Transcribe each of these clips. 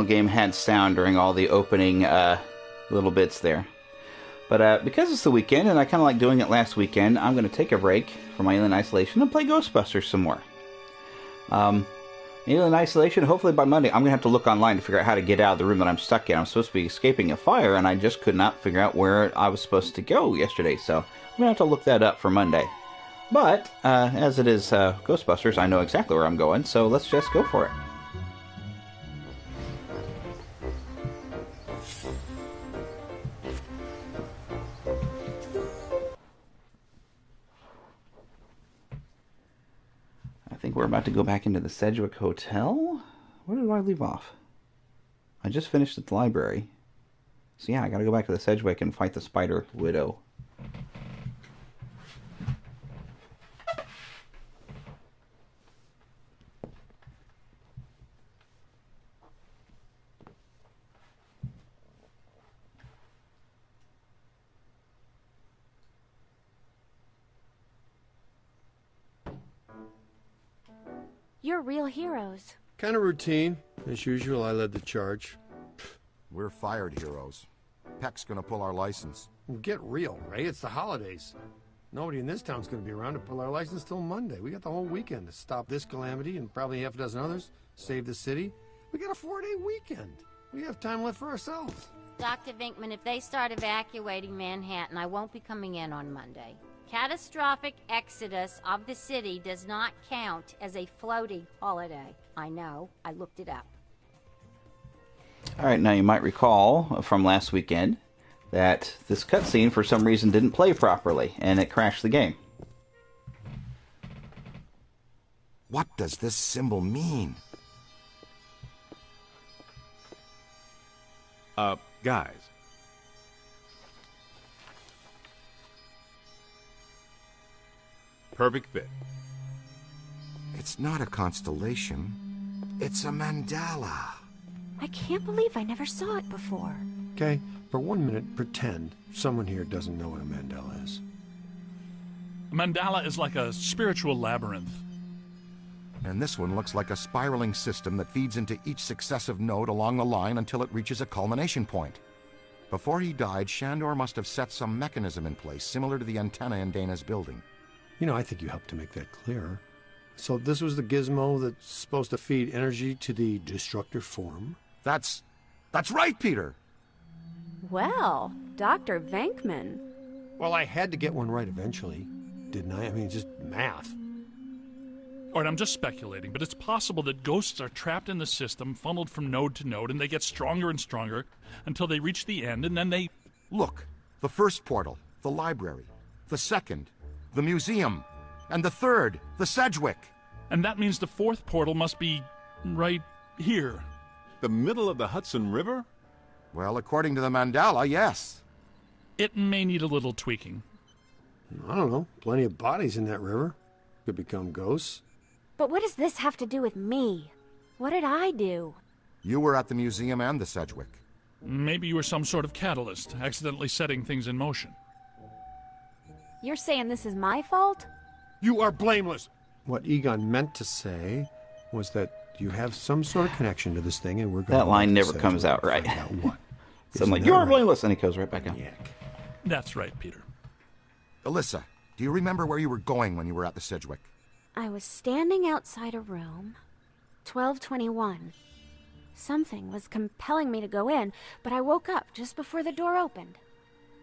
game had sound during all the opening little bits there. But because it's the weekend, and I kind of like doing it last weekend, I'm going to take a break from Alien Isolation and play Ghostbusters some more. Alien Isolation, hopefully by Monday, I'm going to have to look online to figure out how to get out of the room that I'm stuck in. I'm supposed to be escaping a fire, and I just could not figure out where I was supposed to go yesterday, so I'm going to have to look that up for Monday. But, as it is Ghostbusters, I know exactly where I'm going, so let's just go for it. I think we're about to go back into the Sedgwick Hotel. Where did I leave off? I just finished at the library. So yeah, I gotta go back to the Sedgwick and fight the Spider Widow. You're real heroes. Kind of routine. As usual, I led the charge. We're fired heroes. Peck's gonna pull our license. Get real, Ray. It's the holidays. Nobody in this town's gonna be around to pull our license till Monday. We got the whole weekend to stop this calamity and probably half a dozen others, save the city. We got a 4-day weekend. We have time left for ourselves. Dr. Vinkman, if they start evacuating Manhattan, I won't be coming in on Monday. Catastrophic exodus of the city does not count as a floating holiday. I know. I looked it up. Alright, now you might recall from last weekend that this cutscene for some reason didn't play properly, and it crashed the game. What does this symbol mean? Guys. Perfect fit. It's not a constellation. It's a mandala. I can't believe I never saw it before. Okay, for 1 minute, pretend someone here doesn't know what a mandala is. A mandala is like a spiritual labyrinth. And this one looks like a spiraling system that feeds into each successive node along the line until it reaches a culmination point. Before he died, Shandor must have set some mechanism in place, similar to the antenna in Dana's building. You know, I think you helped to make that clearer. So this was the gizmo that's supposed to feed energy to the destructor form? That's right, Peter! Well, Dr. Venkman. Well, I had to get one right eventually, didn't I? I mean, just math. All right, I'm just speculating, but it's possible that ghosts are trapped in the system, funneled from node to node, and they get stronger and stronger until they reach the end, and then they... Look, the first portal, the library. The second, the museum. And the third, the Sedgwick. And that means the fourth portal must be right here. The middle of the Hudson River? Well, according to the mandala, yes. It may need a little tweaking. I don't know. Plenty of bodies in that river. Could become ghosts. But what does this have to do with me? What did I do? You were at the museum and the Sedgwick. Maybe you were some sort of catalyst, accidentally setting things in motion. You're saying this is my fault? You are blameless. What Egon meant to say was that you have some sort of connection to this thing, and we're going That line never comes out right. What? So I'm like, you're blameless, and he goes right back out. That's right, Peter. Alyssa, do you remember where you were going when you were at the Sedgwick? I was standing outside a room, 1221. Something was compelling me to go in, but I woke up just before the door opened.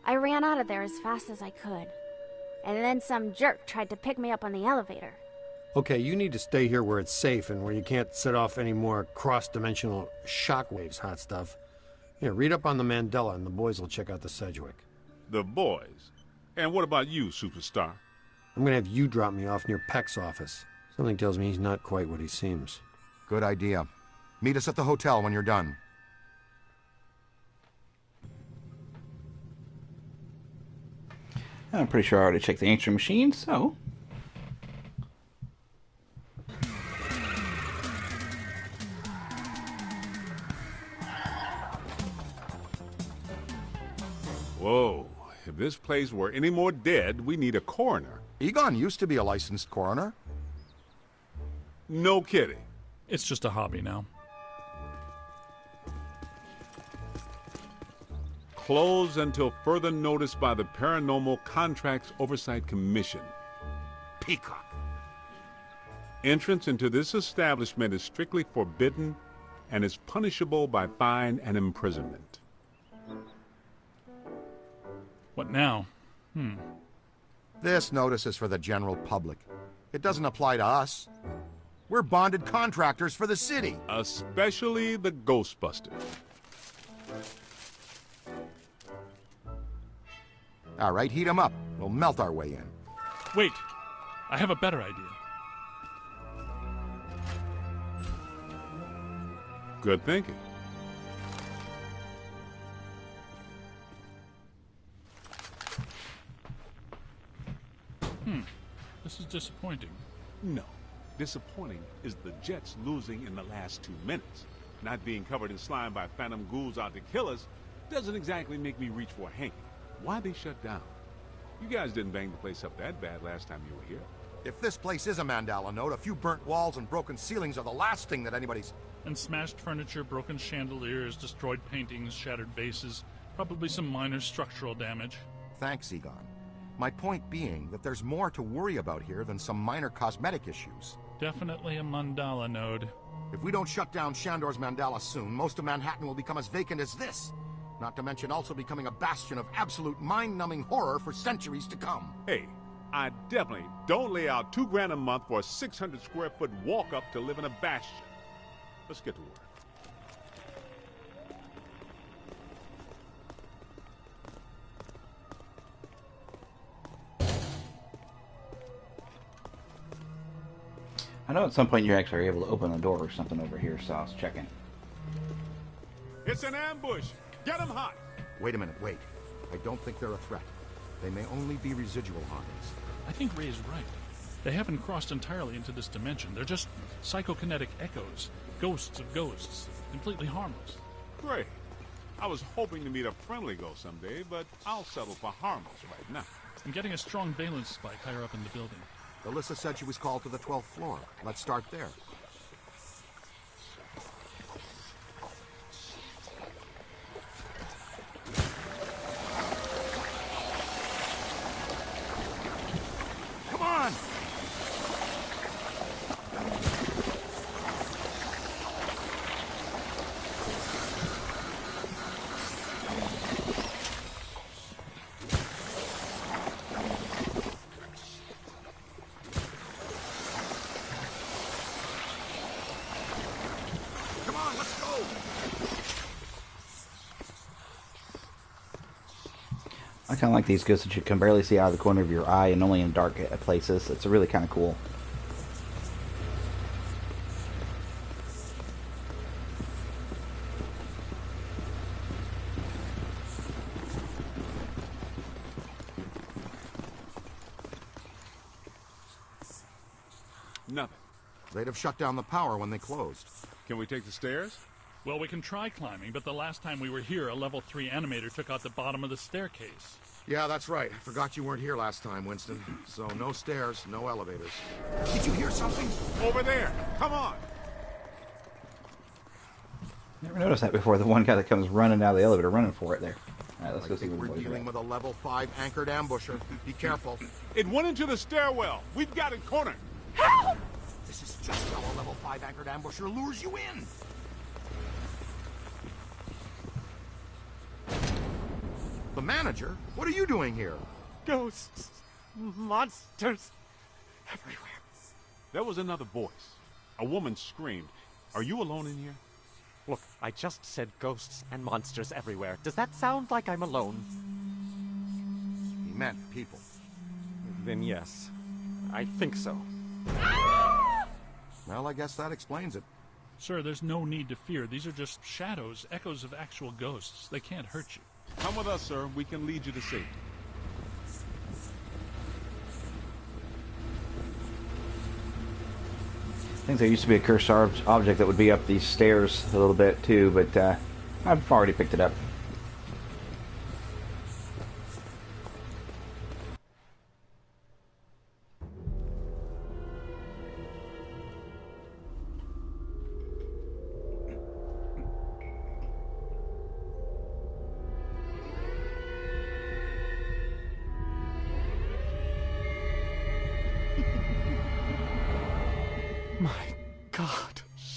I ran out of there as fast as I could. And then some jerk tried to pick me up on the elevator. Okay, you need to stay here where it's safe and where you can't set off any more cross-dimensional shockwaves, hot stuff. Here, read up on the Mandela and the boys will check out the Sedgwick. The boys? And what about you, superstar? I'm gonna have you drop me off near Peck's office. Something tells me he's not quite what he seems. Good idea. Meet us at the hotel when you're done. I'm pretty sure I already checked the answering machine, so... Whoa. If this place were any more dead, we need a coroner. Egon used to be a licensed coroner. No kidding. It's just a hobby now. Closed until further notice by the Paranormal Contracts Oversight Commission. Peacock. Entrance into this establishment is strictly forbidden and is punishable by fine and imprisonment. What now? This notice is for the general public. It doesn't apply to us. We're bonded contractors for the city. Especially the Ghostbusters. All right, heat 'em up. We'll melt our way in. Wait, I have a better idea. Good thinking. This is disappointing. No. Disappointing is the Jets losing in the last 2 minutes. Not being covered in slime by phantom ghouls out to kill us doesn't exactly make me reach for a hanky. Why they shut down? You guys didn't bang the place up that bad last time you were here. If this place is a Mandala node, a few burnt walls and broken ceilings are the last thing that anybody's... And smashed furniture, broken chandeliers, destroyed paintings, shattered vases, probably some minor structural damage. Thanks, Egon. My point being that there's more to worry about here than some minor cosmetic issues. Definitely a mandala node. If we don't shut down Shandor's Mandala soon, most of Manhattan will become as vacant as this. Not to mention also becoming a bastion of absolute mind-numbing horror for centuries to come. Hey, I definitely don't lay out $2,000 a month for a 600 square foot walk-up to live in a bastion. Let's get to work. I know at some point you're actually able to open the door or something over here, so I was checking. It's an ambush! Get them hot! Wait a minute, wait. I don't think they're a threat. They may only be residual hauntings. I think Ray is right. They haven't crossed entirely into this dimension. They're just psychokinetic echoes. Ghosts of ghosts. Completely harmless. Great. I was hoping to meet a friendly ghost someday, but I'll settle for harmless right now. I'm getting a strong valence spike higher up in the building. Alyssa said she was called to the 12th floor. Let's start there. Come on! I kind of like these ghosts that you can barely see out of the corner of your eye and only in dark places. It's really kind of cool. Nothing. They'd have shut down the power when they closed. Can we take the stairs? Well, we can try climbing, but the last time we were here, a level 3 animator took out the bottom of the staircase. Yeah, that's right. I forgot you weren't here last time, Winston. So no stairs, no elevators. Did you hear something? Over there! Come on! Never noticed that before. The one guy that comes running out of the elevator, running for it there. All right, let's go I see think what we're we're dealing with a level 5 anchored ambusher. Be careful. It went into the stairwell. We've got it cornered. Help! This is just how a level 5 anchored ambusher lures you in. The manager? What are you doing here? Ghosts, monsters, everywhere. There was another voice. A woman screamed. Are you alone in here? Look, I just said ghosts and monsters everywhere. Does that sound like I'm alone? He meant people. Then yes, I think so. Well, I guess that explains it. Sir, there's no need to fear. These are just shadows, echoes of actual ghosts. They can't hurt you. Come with us, sir. We can lead you to safety. I think there used to be a cursed object that would be up these stairs a little bit too, but I've already picked it up.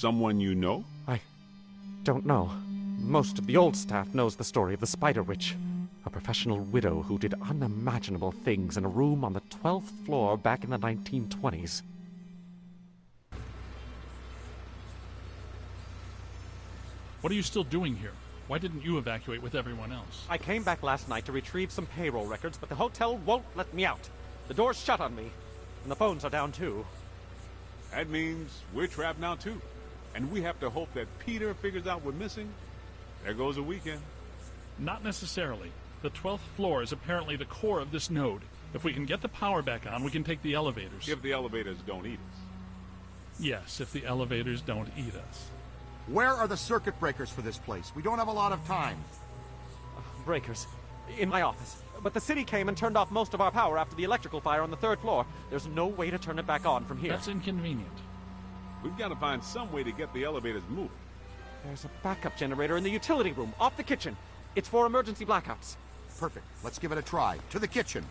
Someone you know? I don't know. Most of the old staff knows the story of the Spider Witch, a professional widow who did unimaginable things in a room on the 12th floor back in the 1920s. What are you still doing here? Why didn't you evacuate with everyone else? I came back last night to retrieve some payroll records, but the hotel won't let me out. The door's shut on me, and the phones are down too. That means we're trapped now too. And we have to hope that Peter figures out we're missing. There goes a weekend. Not necessarily. The 12th floor is apparently the core of this node. If we can get the power back on, we can take the elevators. If the elevators don't eat us. Yes, if the elevators don't eat us. Where are the circuit breakers for this place? We don't have a lot of time. Breakers. In my office. But the city came and turned off most of our power after the electrical fire on the 3rd floor. There's no way to turn it back on from here. That's inconvenient. We've got to find some way to get the elevators moving. There's a backup generator in the utility room, off the kitchen. It's for emergency blackouts. Perfect. Let's give it a try. To the kitchen.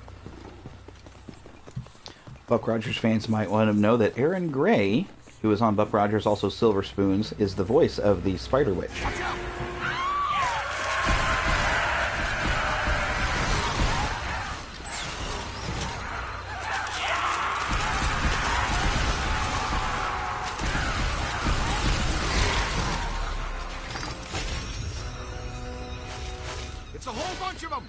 Buck Rogers fans might want to know that Aaron Gray, who is on Buck Rogers, also Silver Spoons, is the voice of the Spider Witch. Watch out! It's a whole bunch of them!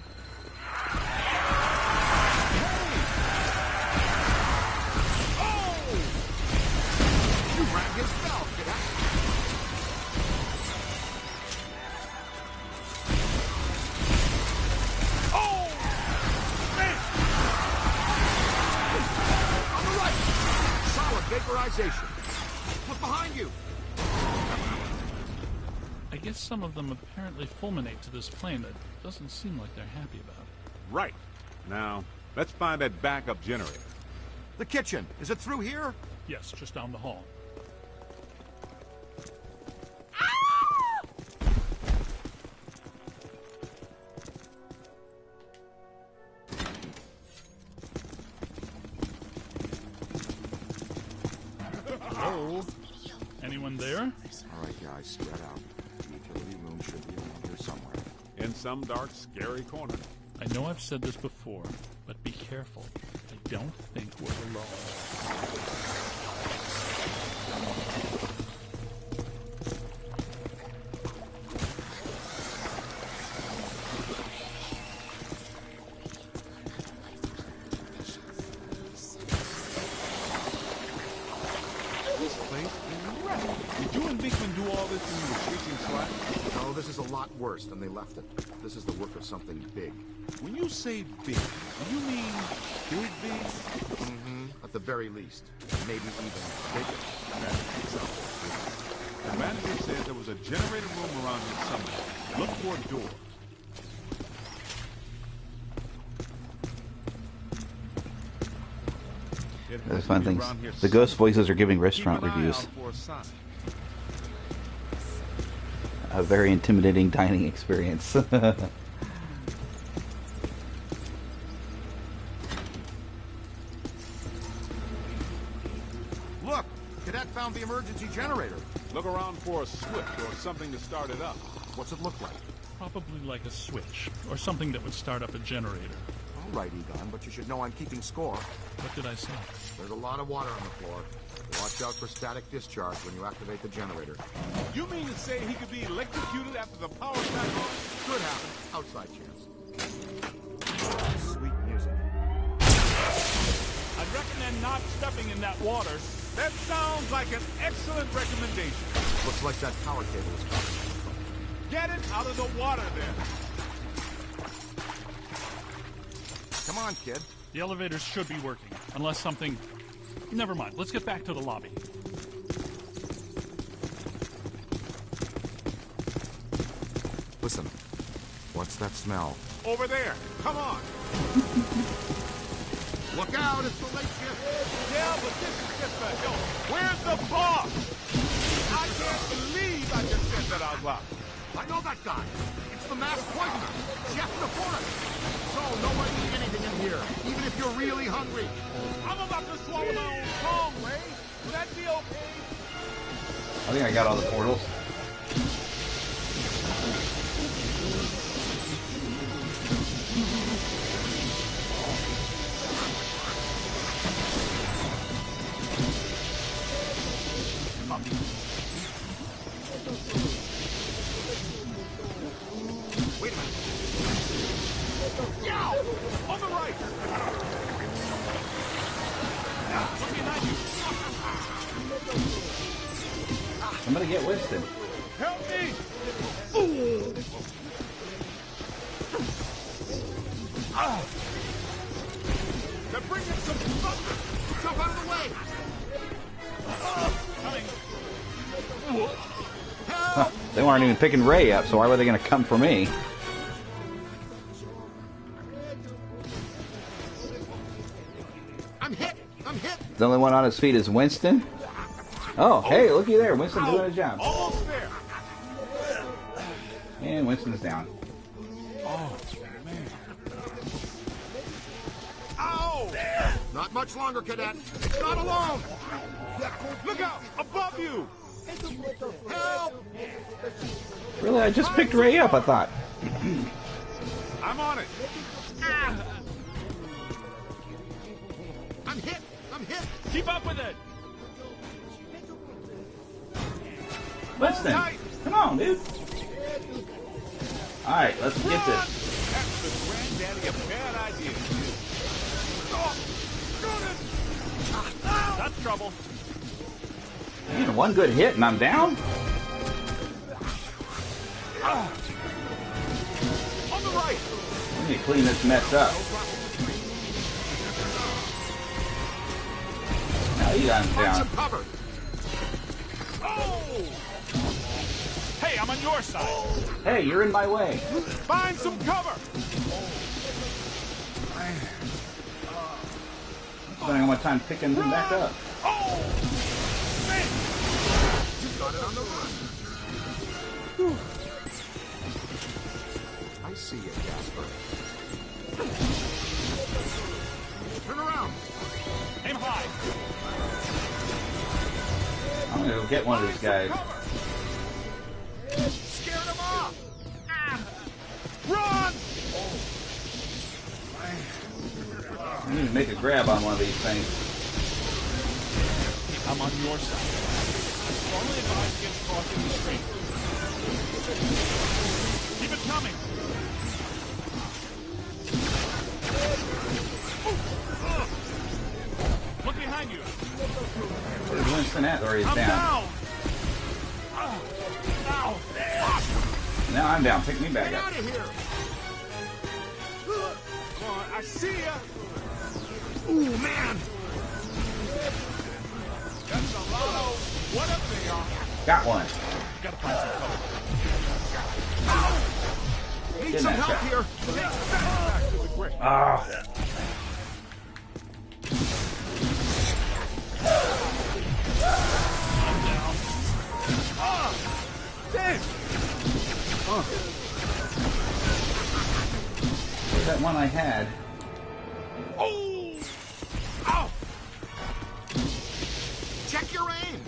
His bell, cadet. Oh! Man! On the right! Solid vaporization. Look behind you! I guess some of them apparently fulminate to this plane. That doesn't seem like they're happy about it. Right. Now, let's find that backup generator. The kitchen. Is it through here? Yes, just down the hall. Hello? Anyone there? All right, guys, spread out. The utility room should be around here somewhere. In some dark, scary corner. I know I've said this before, but be careful. I don't think we're alone. This place is wrecked. Did you and Beekman do all this when you were chasing Slack? No, this is a lot worse than they left it. This is the work of something big. When you say big, do you mean big, big? Mm-hmm. At the very least. Maybe even bigger. The manager said there was a generator room around here somewhere. Look for a door. That's fun things. The ghost voices are giving restaurant Keep an eye reviews. out for a sign. A very intimidating dining experience. Look! Cadet found the emergency generator. Look around for a switch or something to start it up. What's it look like? Probably like a switch, or something that would start up a generator. All right, Egon, but you should know I'm keeping score. What did I say? There's a lot of water on the floor. Watch out for static discharge when you activate the generator. You mean to say he could be electrocuted after the power back on? Could happen. Outside chance. Sweet music. I'd recommend not stepping in that water. That sounds like an excellent recommendation. Looks like that power cable is coming. Get it out of the water then. Come on, kid. The elevators should be working, unless something... Never mind, let's get back to the lobby. Listen, what's that smell? Over there. Come on. Look out, it's the late shift. Yeah, but this is just a help. Where's the boss? I can't believe I just said that out loud. I know that guy. It's the masked poisoner, Jeff the Forest. So, no one eat anything in here, even if you're really hungry. I'm about to swallow my own tongue, Ray. Would that be okay? I think I got all the portals. Wait a minute. Yow! On the right! Look behind you! Somebody get Winston. Help me! They're bringing some thunder! Jump out of the way! Coming! Huh, they weren't even picking Ray up, so why were they going to come for me? I'm hit! I'm hit! The only one on his feet is Winston. Oh, hey, looky there. Winston's doing a job. Almost there! And Winston's down. Oh, man. Ow! Not much longer, cadet. It's not alone. Look out! Above you! Help! Really, I just picked Ray up, I thought. I'm on it! I'm hit! I'm hit! Keep up with it! Winston, come on, dude. Alright, let's get this. That's the granddaddy of bad ideas. Oh, That's trouble. Man, one good hit and I'm down? on the right! Let me clean this mess up. Now you got him Find down. some cover! Oh! Hey, I'm on your side. Hey, you're in my way. Find some cover! Spending all my time picking them back up. Oh! Man! You got it on the run. I see you, Jasper. Turn around. Aim high. I'm gonna go get one of these guys. Scared him off! Run! I need to make a grab on one of these things. I'm on your side. Strongly advised against crossing the stream. Keep it coming. Look behind you. Where's Winston at? Or he's I'm down. down. Ow. Now I'm down. Pick me back Get up. out of here! Come on, I see ya! Ooh, man! That's a lot of whatever they are. Got one. Gotta find some cover. Need Get some that help guy. here! Back to the grip. Ah. Damn! Where's that one I had? Oh! Ow! Check your aim!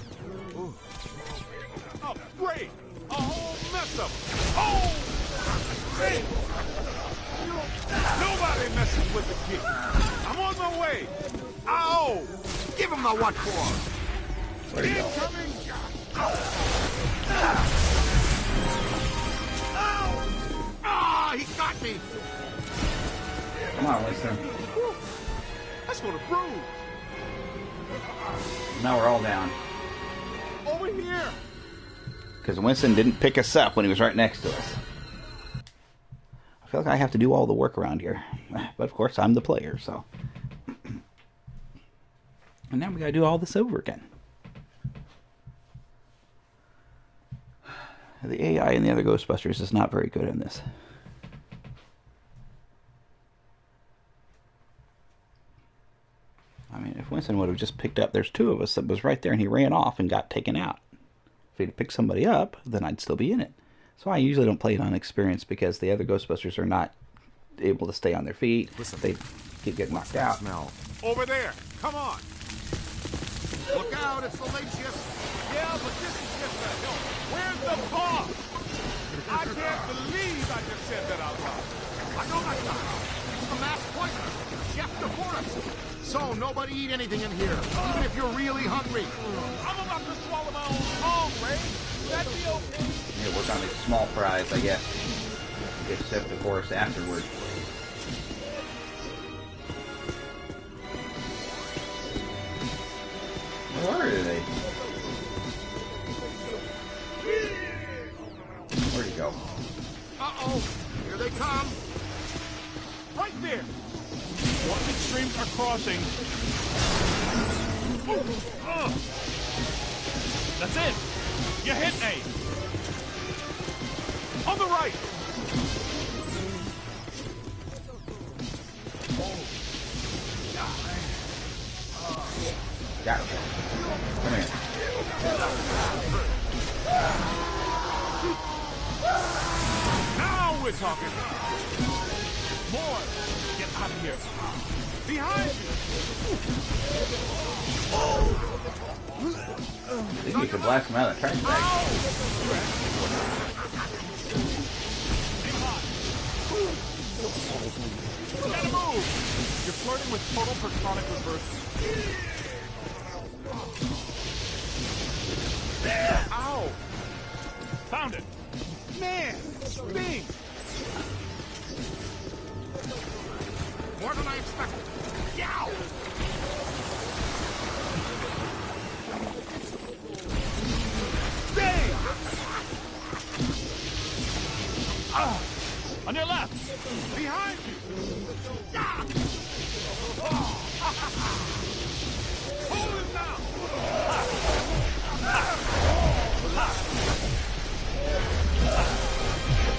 Oh, great! A whole mess of them. Oh! Hey! Nobody messes with the kid. I'm on my way. Ow! Give him the what for! Where'd he go? Incoming! Ah, he got me! Come on, Winston. That's gonna bruise. Now we're all down. Over here. Because Winston didn't pick us up when he was right next to us. I feel like I have to do all the work around here. But of course, I'm the player, so. And now we gotta do all this over again. The AI in the other Ghostbusters is not very good in this. I mean, if Winston would have just picked up, there's two of us that was right there and he ran off and got taken out. If he'd picked somebody up, then I'd still be in it. So I usually don't play it on experience because the other Ghostbusters are not able to stay on their feet. Listen. They keep getting knocked out. Smell. Over there. Come on. Look out, it's the late shift! Yeah, but this is just a help. Where's the boss? I can't believe I just said that out loud. I know that guy. He's the mass poisoner, Chef DeForest. So nobody eat anything in here, even if you're really hungry. I'm about to swallow my own tongue, Ray. Would that be okay? Yeah, work on these small fries, I guess. Get Chef DeForest afterward. Where are they? Where'd he go? Uh-oh, here they come. Right there. What extremes are crossing? That's it! You hit me! On the right. Got him. Come here. Now we're talking. More. Get out of here. Behind you. I think you can blast him out of the trash bag. Gotta move. You're flirting with total protonic reversal. There. Ow. Found it! Man, Sting. More than I expected. Yow. Sting. On your left! Behind you. Hold him now.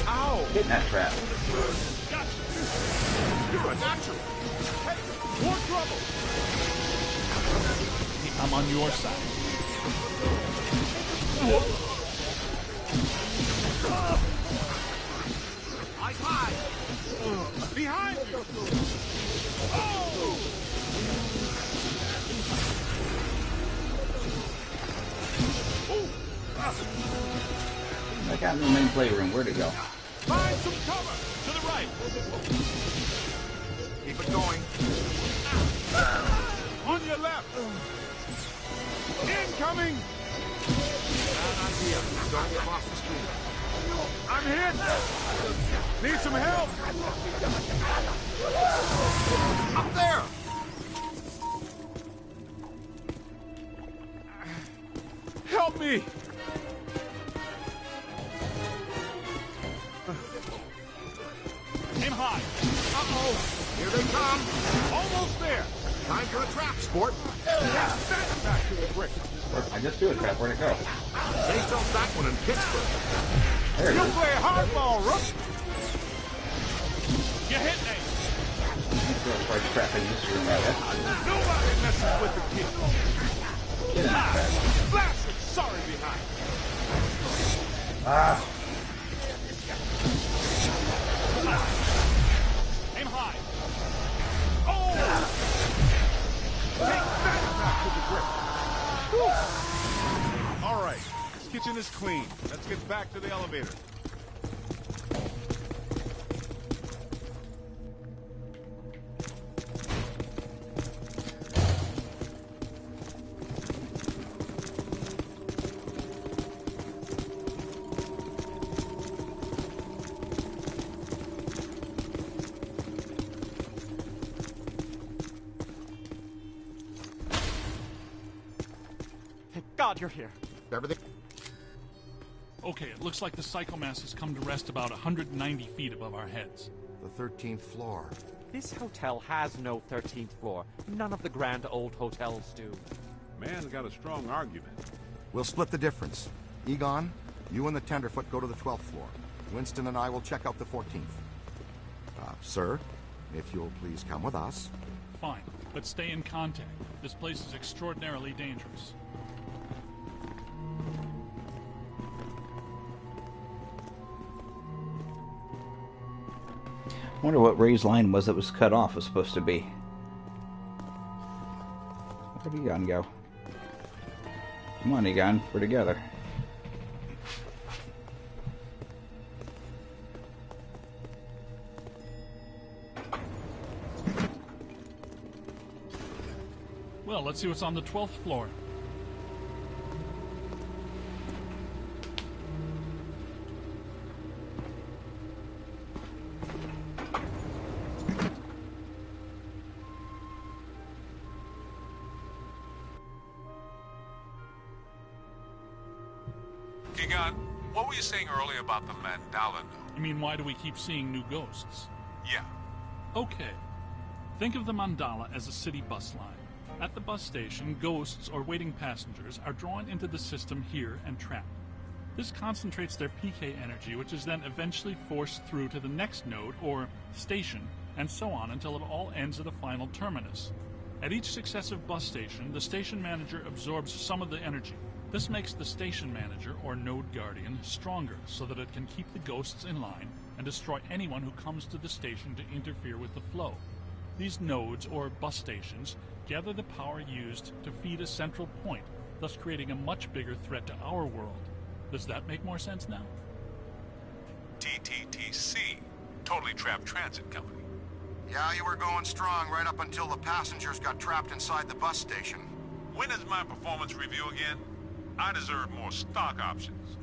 Ow. Get in that trap. Gotcha. You're a natural. Hey, more trouble. I'm on your side. Eyes high. Behind you. Oh. I got in the main playroom. Where'd it go? Find some cover. To the right. Keep it going. On your left. Incoming. Bad idea. Don't cross the street. I'm hit. Need some help. Up there! Help me. Aim high! Uh-oh! Here they come! Almost there. Time for a trap, sport! That's back to the brick. I just threw a trap. Where'd it go? They built that one in Pittsburgh. There it You is. play hardball, Rook. You hit me! Throw a first trap in this room, I guess. Nobody messes with the kid. Get in that trap. Blast it. Sorry behind. Ah. Aim high! Oh! Take that back to the brick. Whew. All right. This kitchen is clean. Let's get back to the elevator. Thank God you're here. Everything... Okay, it looks like the psychomass has come to rest about 190 feet above our heads. The 13th floor. This hotel has no 13th floor. None of the grand old hotels do. Man's got a strong argument. We'll split the difference. Egon, you and the Tenderfoot go to the 12th floor. Winston and I will check out the 14th. Sir, if you'll please come with us. Fine, but stay in contact. This place is extraordinarily dangerous. I wonder what Ray's line was that was cut off was supposed to be. Where'd Egon go? Come on, Egon. We're together. Well, let's see what's on the 12th floor. Egon, what were you saying earlier about the mandala node? You mean, why do we keep seeing new ghosts? Yeah. Okay. Think of the mandala as a city bus line. At the bus station, ghosts or waiting passengers are drawn into the system here and trapped. This concentrates their PK energy, which is then eventually forced through to the next node or station, and so on until it all ends at a final terminus. At each successive bus station, the station manager absorbs some of the energy. This makes the station manager or node guardian stronger so that it can keep the ghosts in line and destroy anyone who comes to the station to interfere with the flow. These nodes, or bus stations, gather the power used to feed a central point, thus creating a much bigger threat to our world. Does that make more sense now? TTTC, Totally Trapped Transit Company. Yeah, you were going strong right up until the passengers got trapped inside the bus station. When is my performance review again? I deserve more stock options.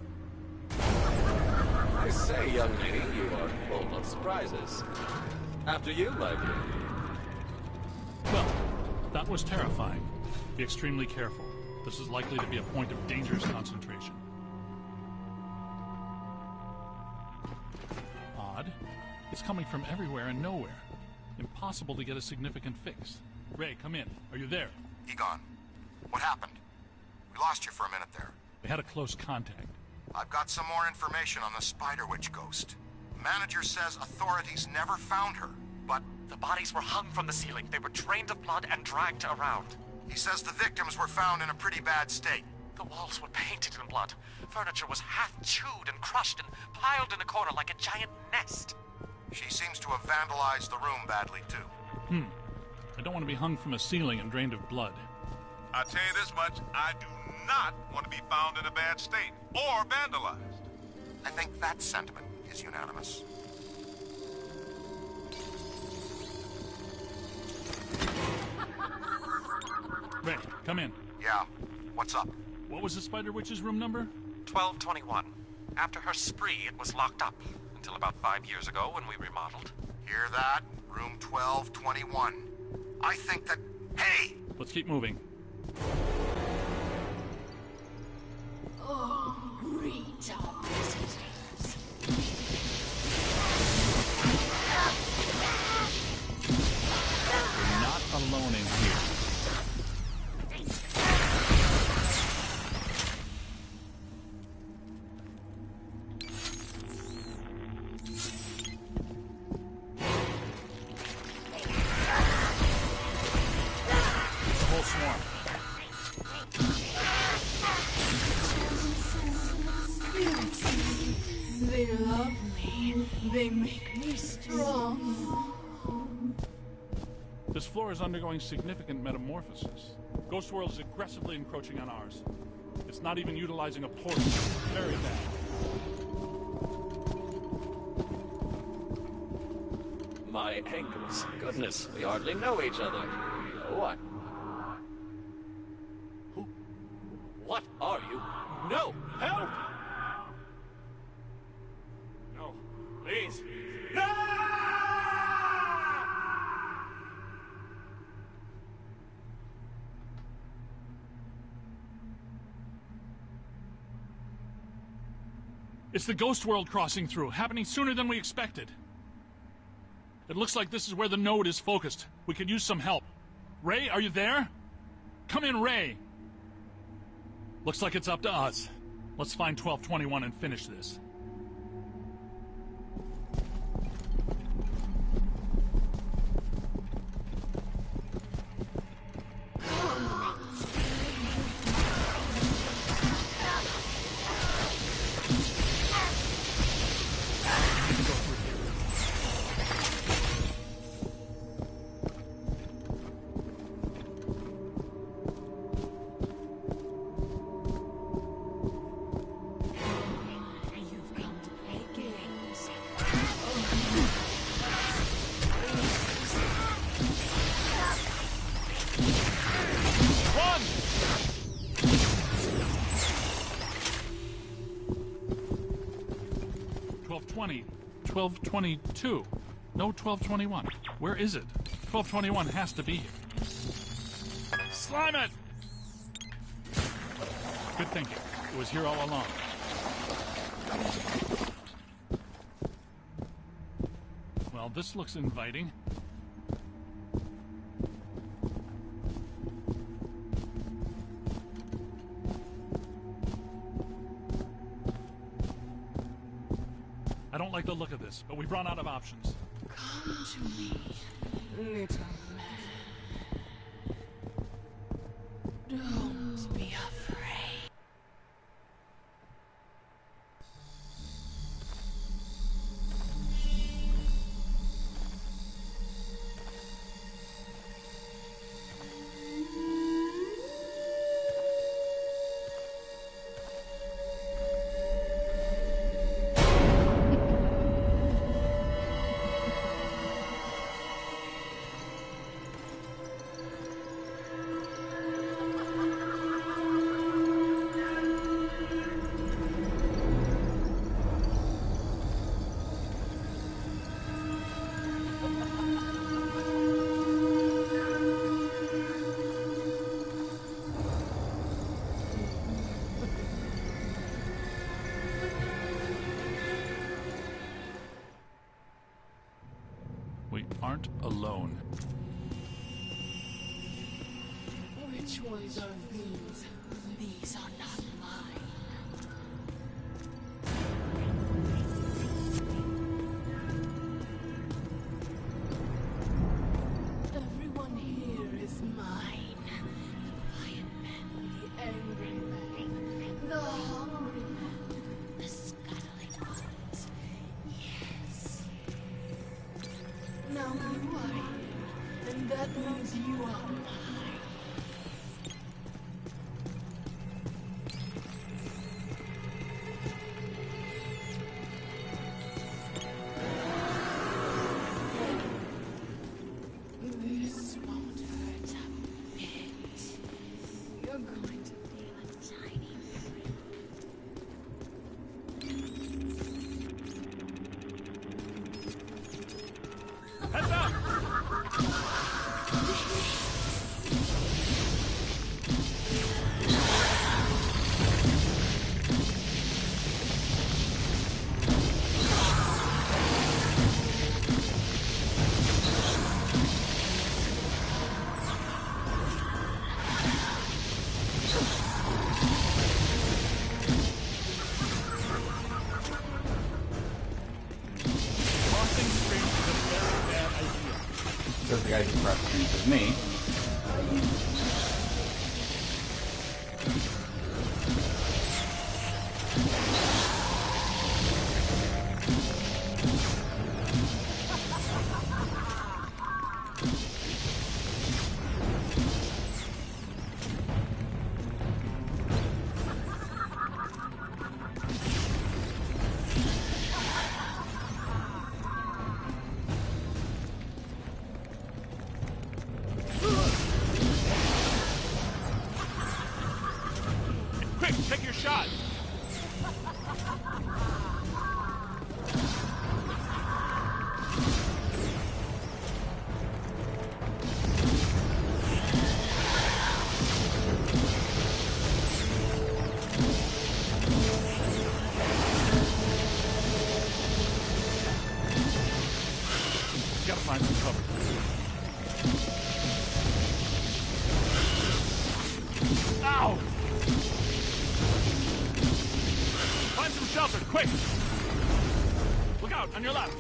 I say, young lady, you are full of surprises. After you, my dear. Well, that was terrifying. Be extremely careful. This is likely to be a point of dangerous concentration. Odd. It's coming from everywhere and nowhere. Impossible to get a significant fix. Ray, come in. Are you there? Egon, what happened? We lost you for a minute there. We had a close contact. I've got some more information on the Spider Witch ghost. Manager says authorities never found her, but The bodies were hung from the ceiling. They were drained of blood and dragged around. he says the victims were found in a pretty bad state. The walls were painted in blood. Furniture was half chewed and crushed and piled in a corner like a giant nest. She seems to have vandalized the room badly, too. I don't want to be hung from a ceiling and drained of blood. I'll tell you this much, I do not want to be found in a bad state or vandalized. I think that sentiment is unanimous. Ray, come in. Yeah, what's up? What was the Spider Witch's room number? 1221. After her spree, it was locked up. Until about 5 years ago when we remodeled. Hear that? Room 1221. I think that... Hey! Let's keep moving. Oh, greet our visitors. We're not alone in here. It's a whole swarm. They love me. They make me strong. This floor is undergoing significant metamorphosis. Ghost World is aggressively encroaching on ours. It's not even utilizing a portal. Very bad. My ankles. Goodness, we hardly know each other. What? Who? What are you? No! Help! No. Please. No! It's the Ghost World crossing through, happening sooner than we expected. It looks like this is where the node is focused. We could use some help. Ray, are you there? Come in, Ray. Looks like it's up to us. Let's find 1221 and finish this. 1222. No 1221. Where is it? 1221 has to be here. Slime it! Good thinking. It was here all along. Well, this looks inviting. I don't like the look of this, but we've run out of options. Come to me, little man. Don't be afraid. We aren't alone. Which ones are these? These are not mine. Everyone here is mine. The quiet man, the angry man, the hungry man, the scuttling ones. Yes. Now you are here, and that means you are mine. This won't hurt a bit. You're going to feel a tiny prick. Heads up! Crossing streams is a very bad idea. Says the guy who crossed the street is me. Quick, take your shot! Gotta find some cover. Ow! Find some shelter, quick! Look out, on your left!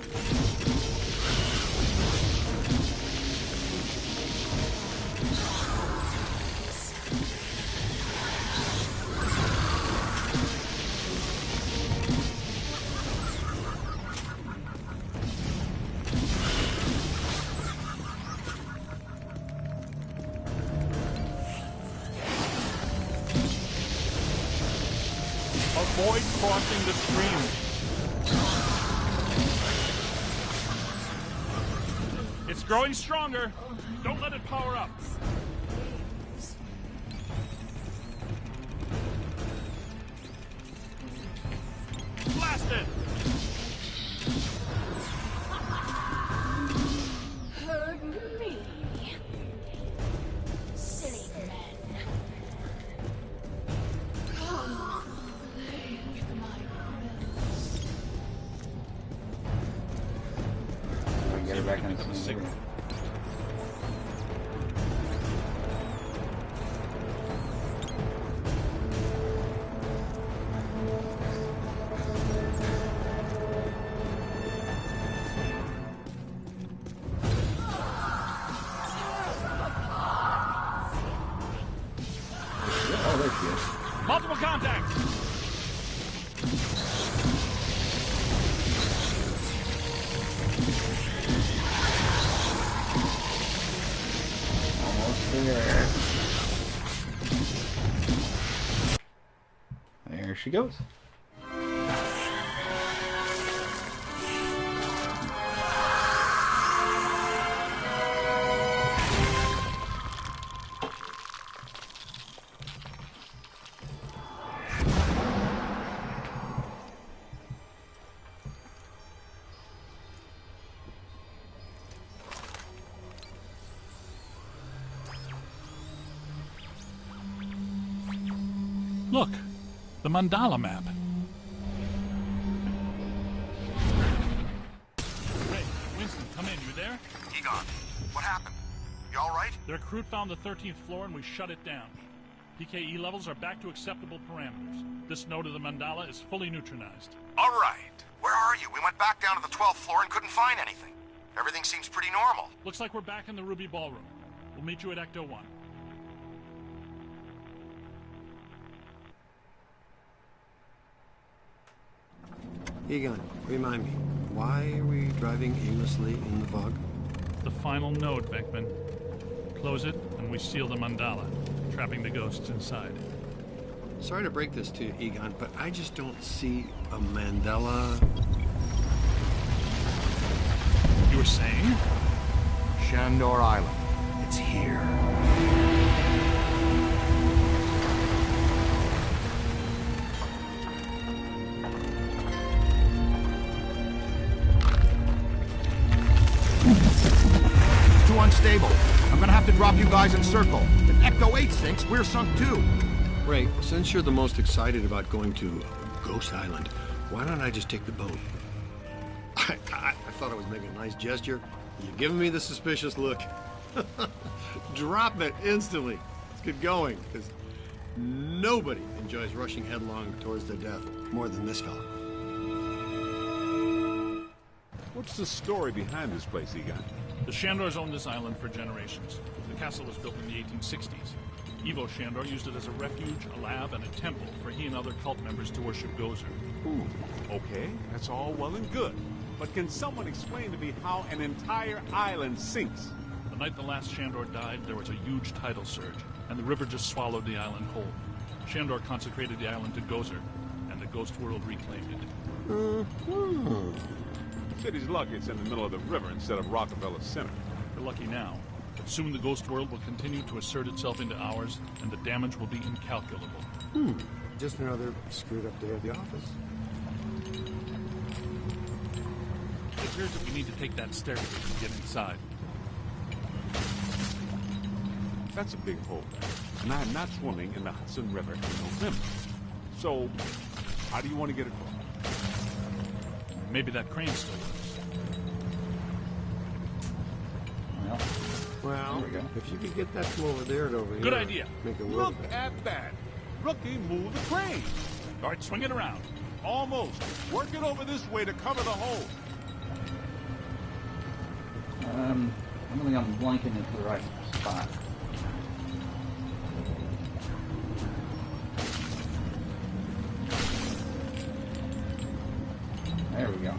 Avoid crossing the stream. It's growing stronger. Don't let it power up. Blast it! back in Pick up a signal. Oh, there she is. Multiple contacts! Almost there. There she goes. Look, the mandala map. Ray, Winston, come in. You there? Egon, what happened? You all right? Their crew found the 13th floor and we shut it down. PKE levels are back to acceptable parameters. This node of the mandala is fully neutronized. All right. Where are you? We went back down to the 12th floor and couldn't find anything. Everything seems pretty normal. Looks like we're back in the Ruby Ballroom. We'll meet you at Ecto 1. Egon, remind me, why are we driving aimlessly in the fog? The final node, Beckman. Close it, and we seal the mandala, trapping the ghosts inside. Sorry to break this to you, Egon, but I just don't see a mandala. You were saying? Shandor Island. It's here. It's too unstable. I'm gonna have to drop you guys in circle. If Ecto 8 sinks, we're sunk too. Ray, since you're the most excited about going to Ghost Island, why don't I just take the boat? I thought I was making a nice gesture. You're giving me the suspicious look. Drop it instantly. Let's get going, because nobody enjoys rushing headlong towards their death more than this fella. What's the story behind this place, Egon? The Shandors owned this island for generations. The castle was built in the 1860s. Evo Shandor used it as a refuge, a lab, and a temple for he and other cult members to worship Gozer. Ooh, okay, that's all well and good. But can someone explain to me how an entire island sinks? The night the last Shandor died, there was a huge tidal surge, and the river just swallowed the island whole. Shandor consecrated the island to Gozer, and the ghost world reclaimed it. City's lucky it's in the middle of the river instead of Rockefeller Center. We're lucky now, but soon the ghost world will continue to assert itself into ours, and the damage will be incalculable. Just another screwed up day at the office. It appears that we need to take that staircase and get inside. That's a big hole, and I'm not swimming in the Hudson River in November. So, how do you want to get across? Maybe that crane still works. Well, There we go. if you could get that from over there to over here. Good idea. Make it work. Look at that! Rookie, move the crane! All right, swing it around. Almost. Work it over this way to cover the hole. I don't think I'm blanking into the right spot. There we go.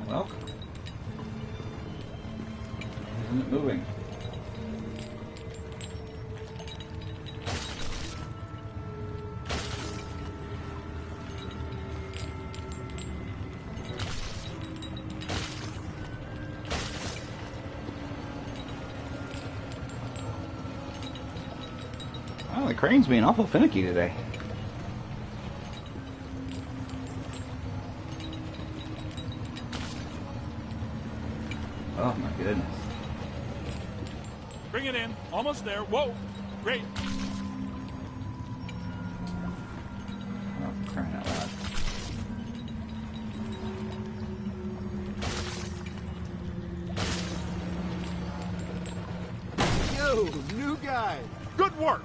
Well, isn't it moving? Oh, the crane's being awful finicky today. Oh my goodness. Bring it in. Almost there. Whoa! Great. Oh, for crying out loud. Yo, new guy. Good work!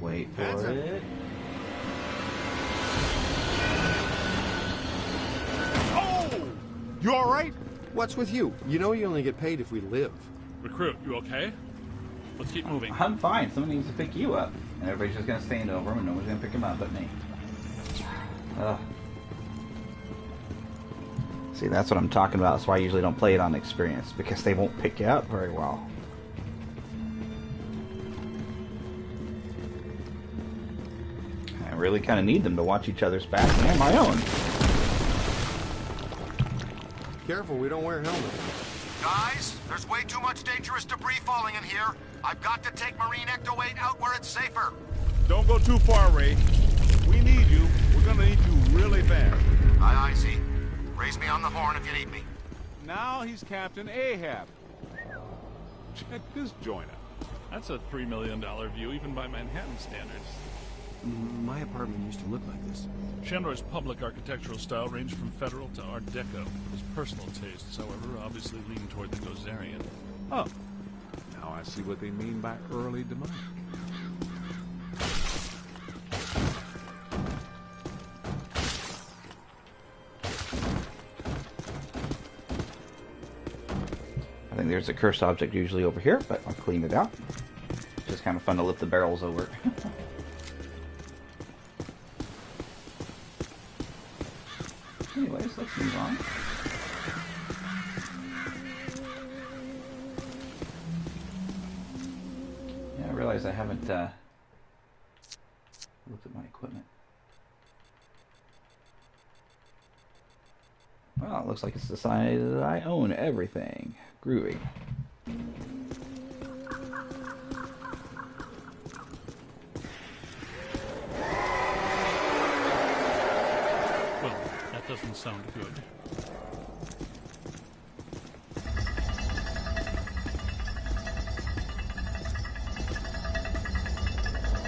Wait for That's it. Oh! You alright? What's with you? You know you only get paid if we live. Recruit, you okay? Let's keep moving. I'm fine. Someone needs to pick you up. And everybody's just going to stand over him and nobody's going to pick him up but me. Ugh. See, that's what I'm talking about. That's why I usually don't play it on experience. Because they won't pick you up very well. I really kind of need them to watch each other's backs and my own. Careful, we don't wear helmets. Guys, there's way too much dangerous debris falling in here. I've got to take Marine Ecto 8 out where it's safer. Don't go too far, Ray. We need you. We're gonna need you really bad. Aye, aye, see. Raise me on the horn if you need me. Now he's Captain Ahab. Check this joint out. That's a $3 million view, even by Manhattan standards. My apartment used to look like this. Shandor's public architectural style ranged from Federal to Art Deco. His personal tastes, however, obviously lean toward the Gozerian. Oh. Now I see what they mean by early demonic. I think there's a cursed object usually over here, but I'll clean it out. It's just kind of fun to lift the barrels over. Anyways, let's move on. Yeah, I realize I haven't looked at my equipment. Well, it looks like it's decided that I own everything. Groovy. Well, that doesn't sound good.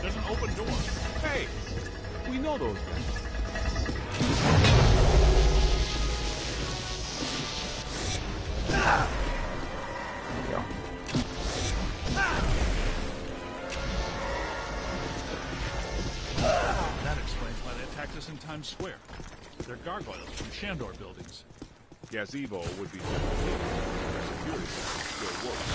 There's an open door. Hey! We know those guys. There we go. That explains why they attacked us in Times Square. They're gargoyles from Shandor buildings. Gazebo would be security still works.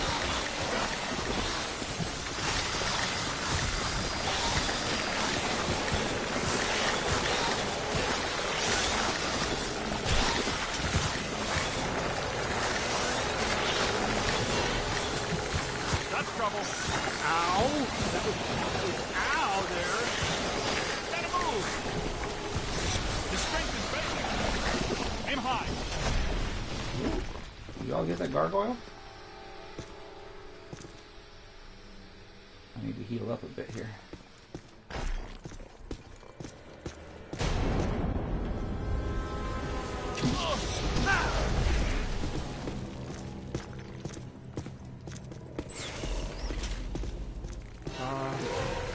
That's trouble. Ow! That was ow there! Gotta move! His strength is failing. Aim high. You all get that gargoyle? I need to heal up a bit here.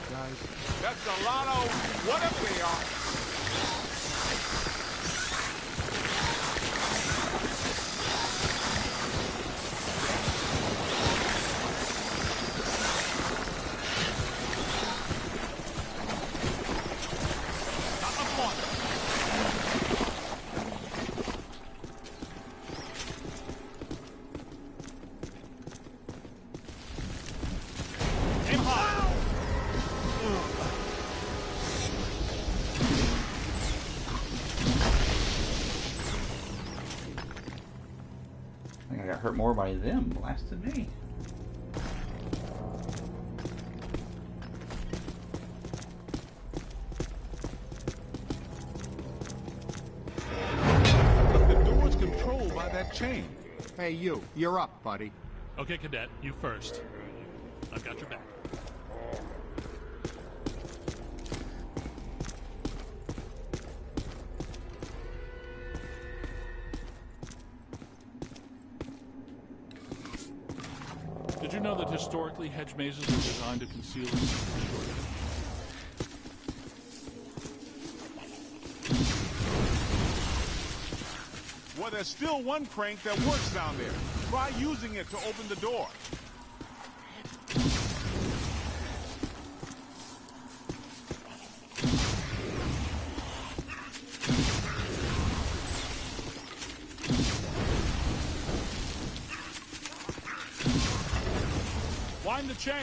Guys. That's a lot of whatever they are. Not much longer. Aim high. I think I got hurt more by them blasting me. chain. Hey, you're up, buddy. Okay, Cadet, you first. I've got your back. Did you know that historically hedge mazes were designed to conceal a secret shortcut? Well, there's still one crank that works down there. Try using it to open the door. Wind the chain.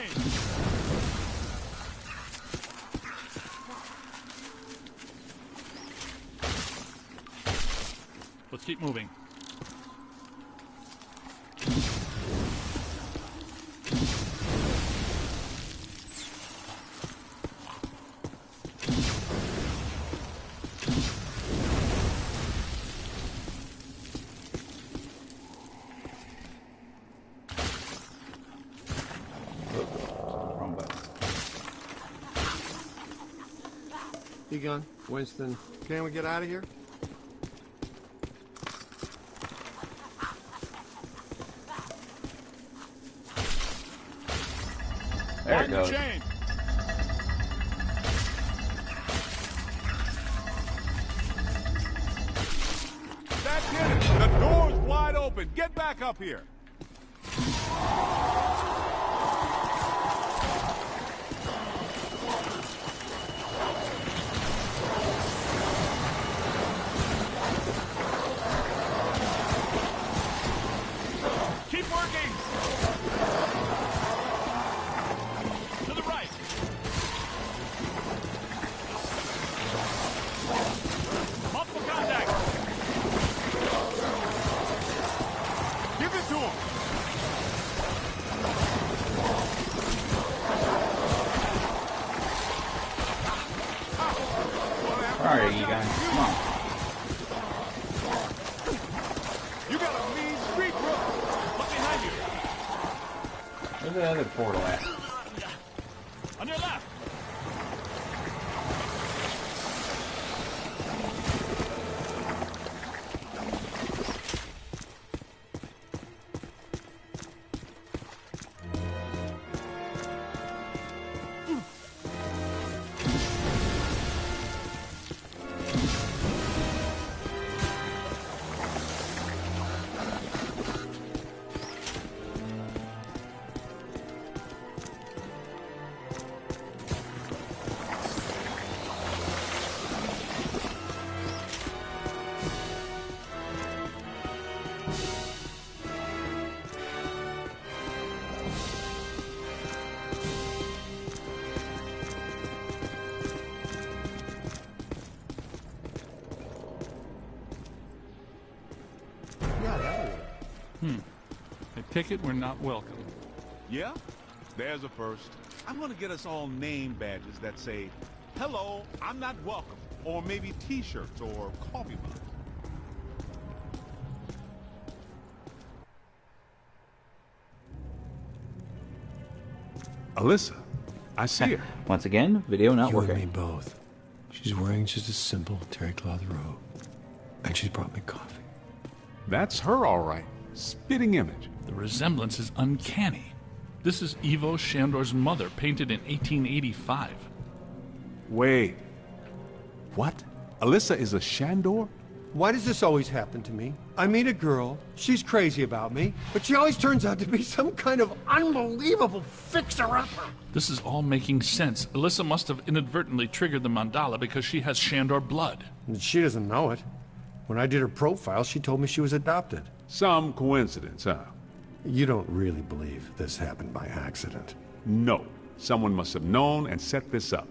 Let's keep moving. Wrong button. Egon, Winston, can we get out of here? There it Wind the goes. chain. That did it. The door's wide open. Get back up here. Keep working. To the right. Multiple contact. Give it to him. Where are you guys? Come on. You got a mean street crook. Look behind you. Where's the other portal at? On your left. I take it we're not welcome. Yeah? There's a first. I'm gonna get us all name badges that say, "Hello, I'm not welcome," or maybe t-shirts or coffee mugs. Alyssa, I see her. Once again, video not You working. and me both. She's wearing just a simple terry cloth robe. And she's brought me coffee. That's her, all right. Spitting image. The resemblance is uncanny. This is Ivo Shandor's mother, painted in 1885. Wait. What? Alyssa is a Shandor? Why does this always happen to me? I meet a girl, she's crazy about me, but she always turns out to be some kind of unbelievable fixer-upper. This is all making sense. Alyssa must have inadvertently triggered the mandala because she has Shandor blood. And she doesn't know it. When I did her profile, she told me she was adopted. Some coincidence, huh? You don't really believe this happened by accident? No. Someone must have known and set this up.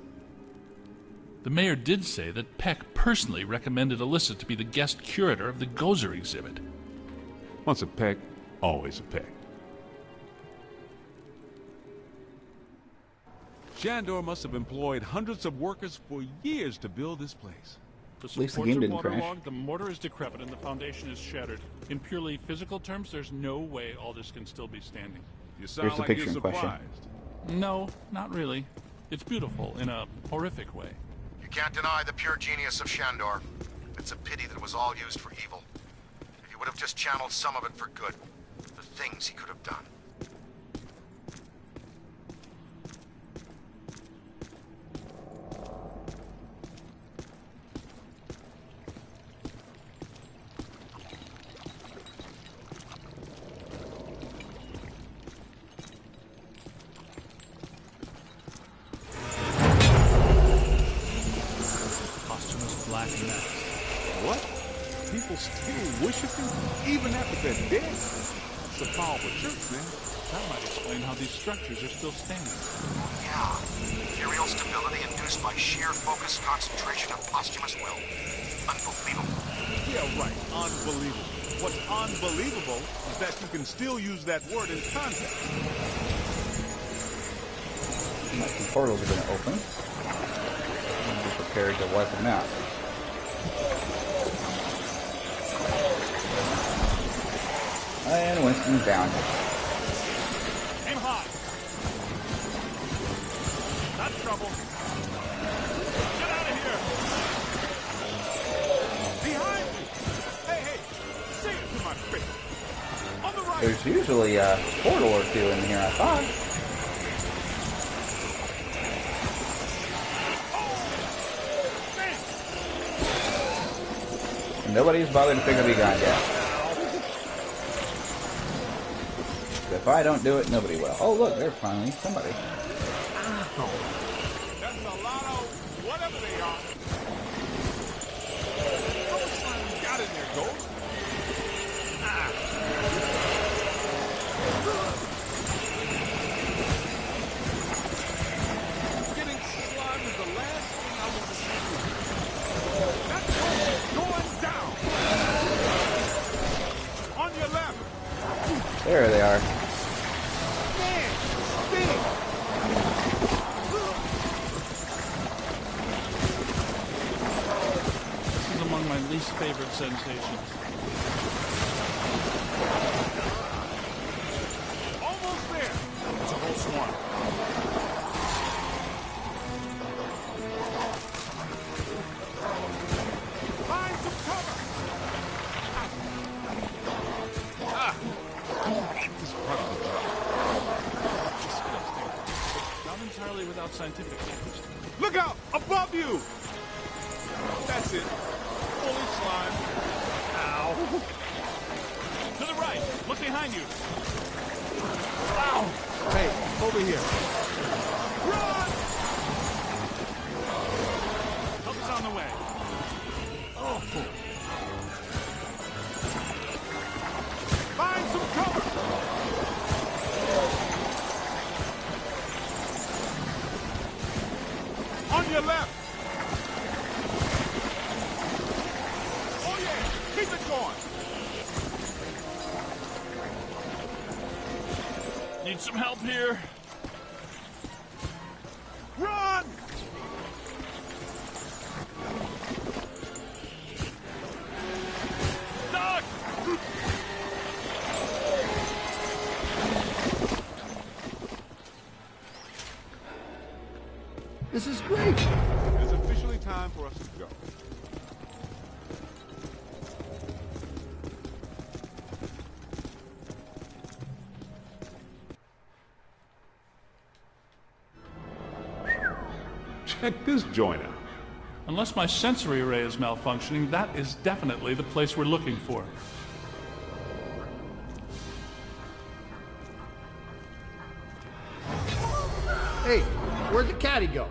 The mayor did say that Peck personally recommended Alyssa to be the guest curator of the Gozer exhibit. Once a Peck, always a Peck. Shandor must have employed hundreds of workers for years to build this place. The At least the supports game are didn't crash. waterlogged, the mortar is decrepit, and the foundation is shattered. In purely physical terms, there's no way all this can still be standing. You sound Here's the like picture you're in question. surprised. No, not really. It's beautiful in a horrific way. You can't deny the pure genius of Shandor. It's a pity that it was all used for evil. If he would have just channeled some of it for good, the things he could have done. Posthumous black mass. What? People still worshiping even after they're dead? That's a powerful church, man. That might explain how these structures are still standing. Yeah. Ethereal stability induced by sheer focused concentration of posthumous will. Unbelievable. Yeah, right. Unbelievable. What's unbelievable is that you can still use that word in context. Some portals are going to open. Be prepared to wipe them out. And Winston's down. Aim high. Not trouble. Get out of here. Behind you! Hey, say it to my face. On the right! There's usually a portal or two in here, I thought. Nobody's bothered to pick up your gun yet. If I don't do it, nobody will. Oh, look, there's finally somebody. That's a lot of whatever they are. How much time you got in there, Ghost? Getting slime is the last thing I want to see. That's going down. On your left. There they are. Man, spinning. This is among my least favorite sensations. Almost there. It's a whole swarm. Find some cover. This is probably Disgusting. Not entirely without scientific damage. Look out! Above you! That's it. Fully slime. Ow. To the right. Look behind you. Ow! Hey, over here. Run! Help is on the way. Oh. Find some cover! On your left! Oh yeah! Keep it going! Need some help here. Run! Doc! This is great. It's officially time for us to go. Check this joint out. Unless my sensory array is malfunctioning, that is definitely the place we're looking for. Hey, where'd the caddy go?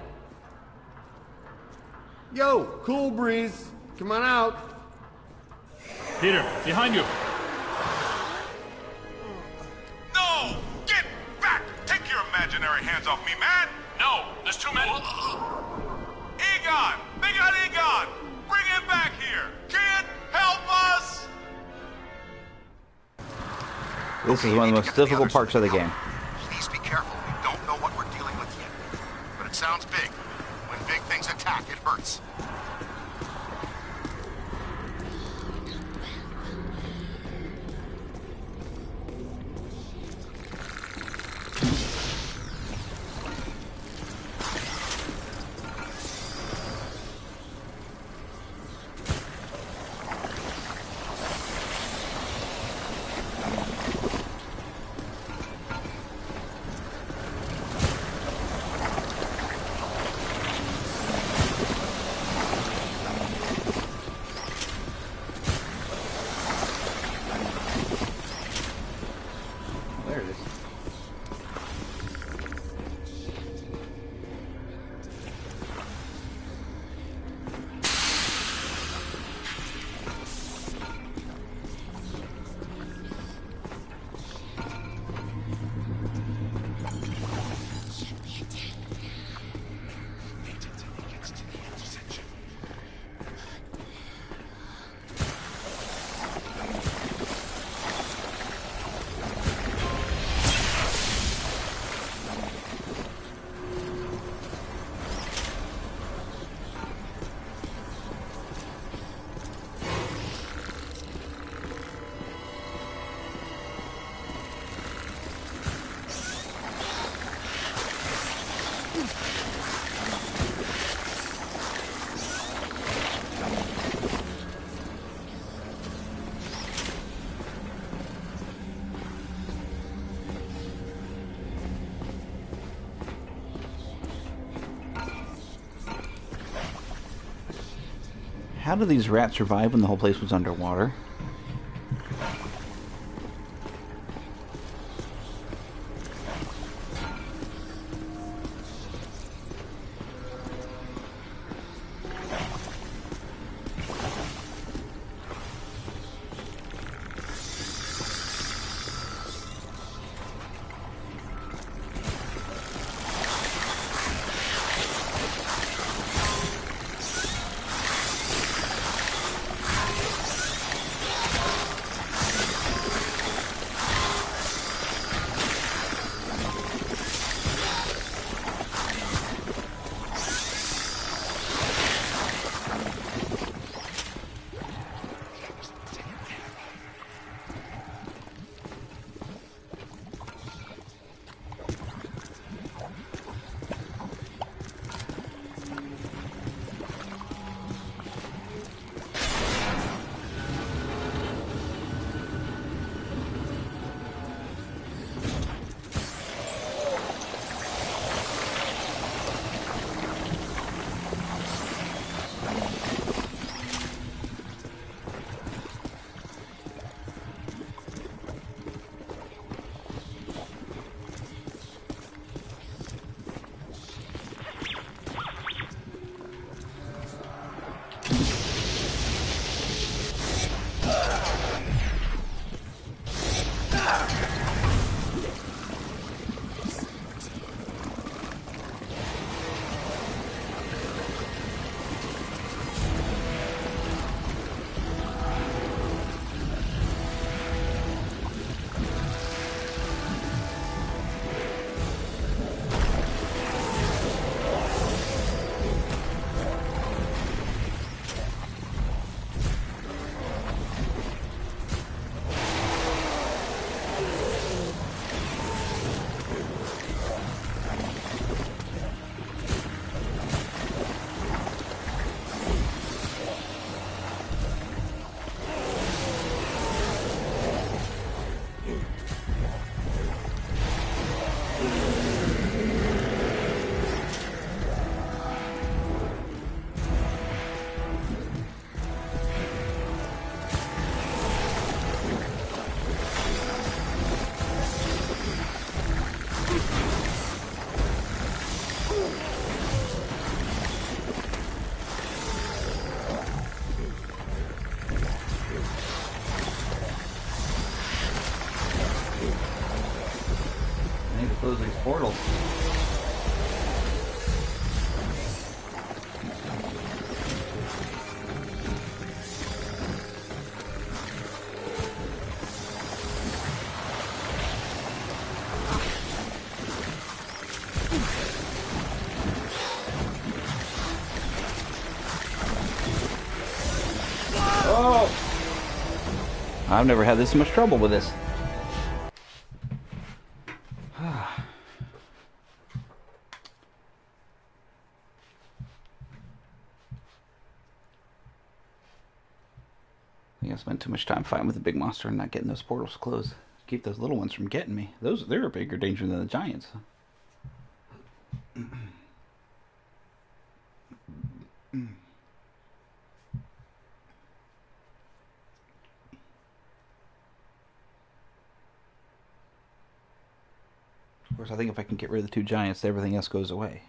Yo, cool breeze. Come on out. Peter, behind you. No! Get back! Take your imaginary hands off me, man! No, there's too many. Egon! They got Egon! Bring him back here! Kid, help us! This is one of the most difficult parts of the game. Please be careful. We don't know what we're dealing with yet. But it sounds big. When big things attack, it hurts. How do these rats survive when the whole place was underwater? Close these portals. Oh! I've never had this much trouble with this. I spent too much time fighting with the big monster and not getting those portals closed. Keep those little ones from getting me. They're a bigger danger than the giants. Of course, I think if I can get rid of the two giants, everything else goes away.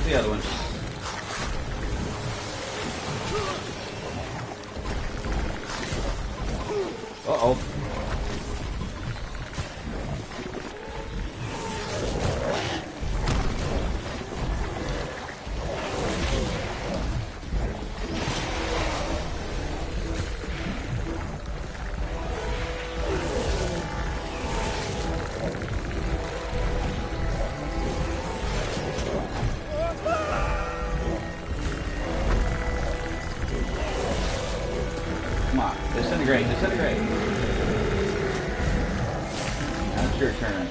Where's the other one? Uh-oh. Come on, disintegrate, disintegrate. Now it's your turn.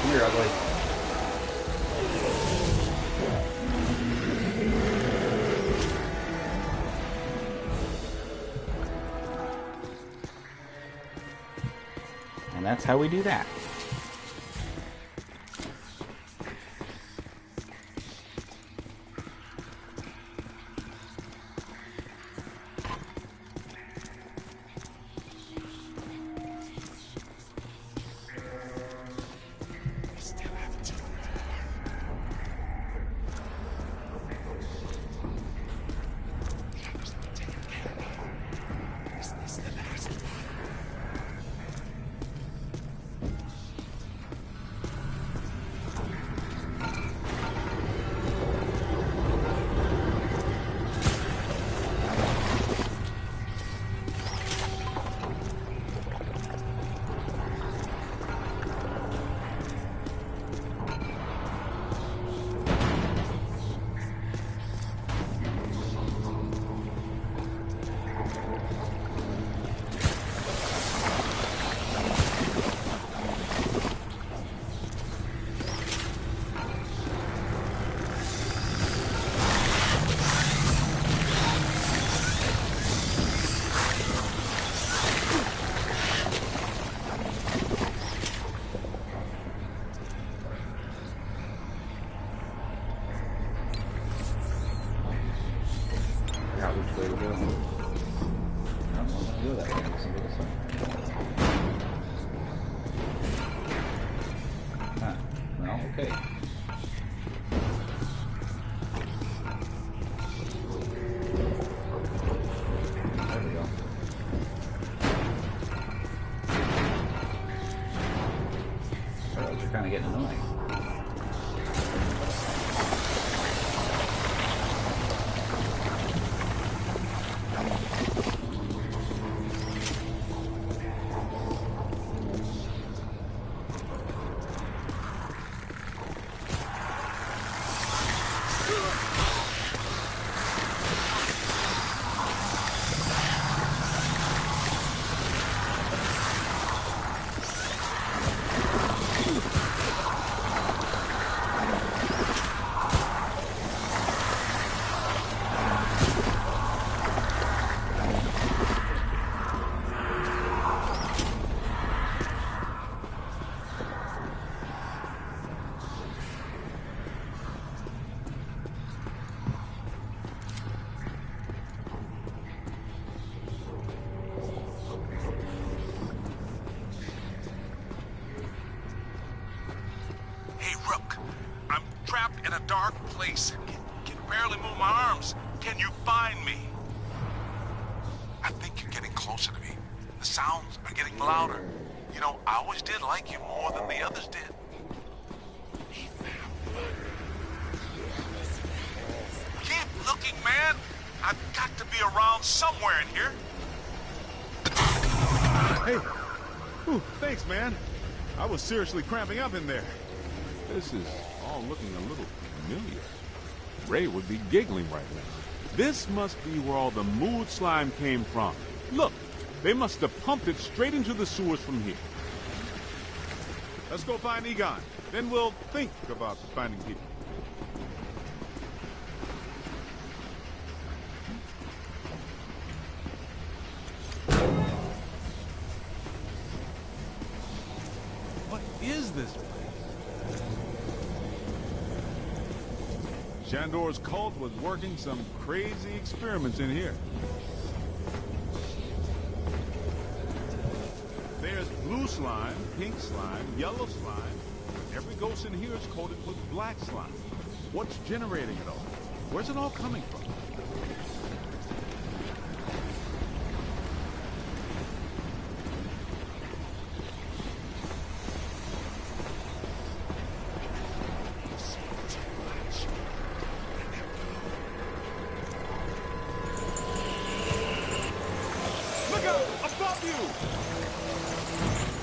Come here, ugly. And that's how we do that. Which way to go? I don't want to go that way. Let's go this way. Ah, well, okay. There we go. Those are kind of getting annoying. In a dark place. Can barely move my arms. Can you find me? I think you're getting closer to me. The sounds are getting louder. You know, I always did like you more than the others did. Keep looking, man. I've got to be around somewhere in here. Hey. Ooh, thanks, man. I was seriously cramping up in there. This is all looking a little familiar. Ray would be giggling right now. This must be where all the mood slime came from. Look, they must have pumped it straight into the sewers from here. Let's go find Egon. Then we'll think about finding people. What is this place? Shandor's cult was working some crazy experiments in here. There's blue slime, pink slime, yellow slime. Every ghost in here is coated with black slime. What's generating it all? Where's it all coming from? Look out! Above you!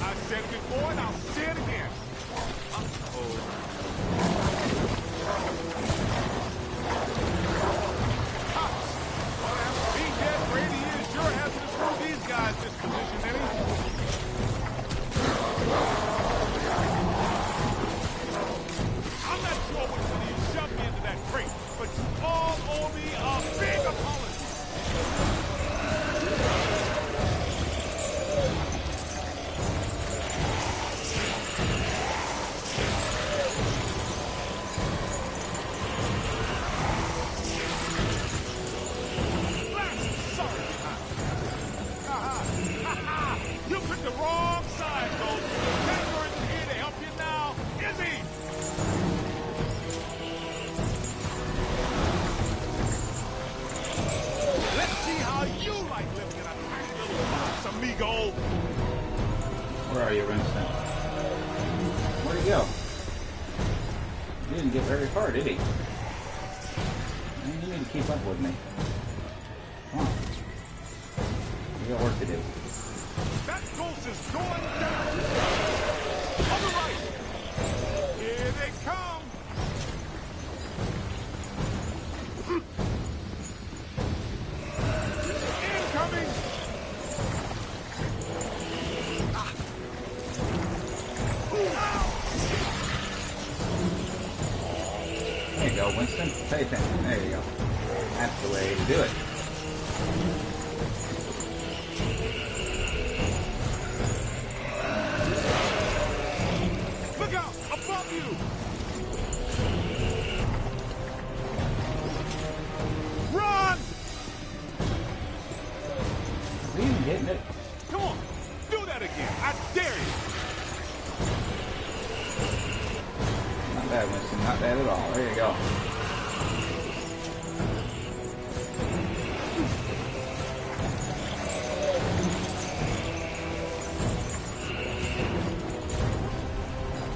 I said it before and I'll say it again. Being dead for 80 years sure hasn't improved these guys' disposition any. I'm not sure which one of you shoved me into that crate, but you all owe me a big apology. You picked the wrong side, Ghost. Tango isn't here to help you now, is he? Let's see how you like living in a tiny little box, amigo. Where are you, Winston? Where'd he go? He didn't get very far, did he? You need to keep up with me. Come on. We got work to do. That ghost is going down. On the right. Here they come. Incoming. There you go, Winston. Pay attention. There you go. That's the way to do it. Look out! Above you! Run! Are you even hitting it? Come on! Do that again! I dare you! Not bad, Winston. Not bad at all. There you go.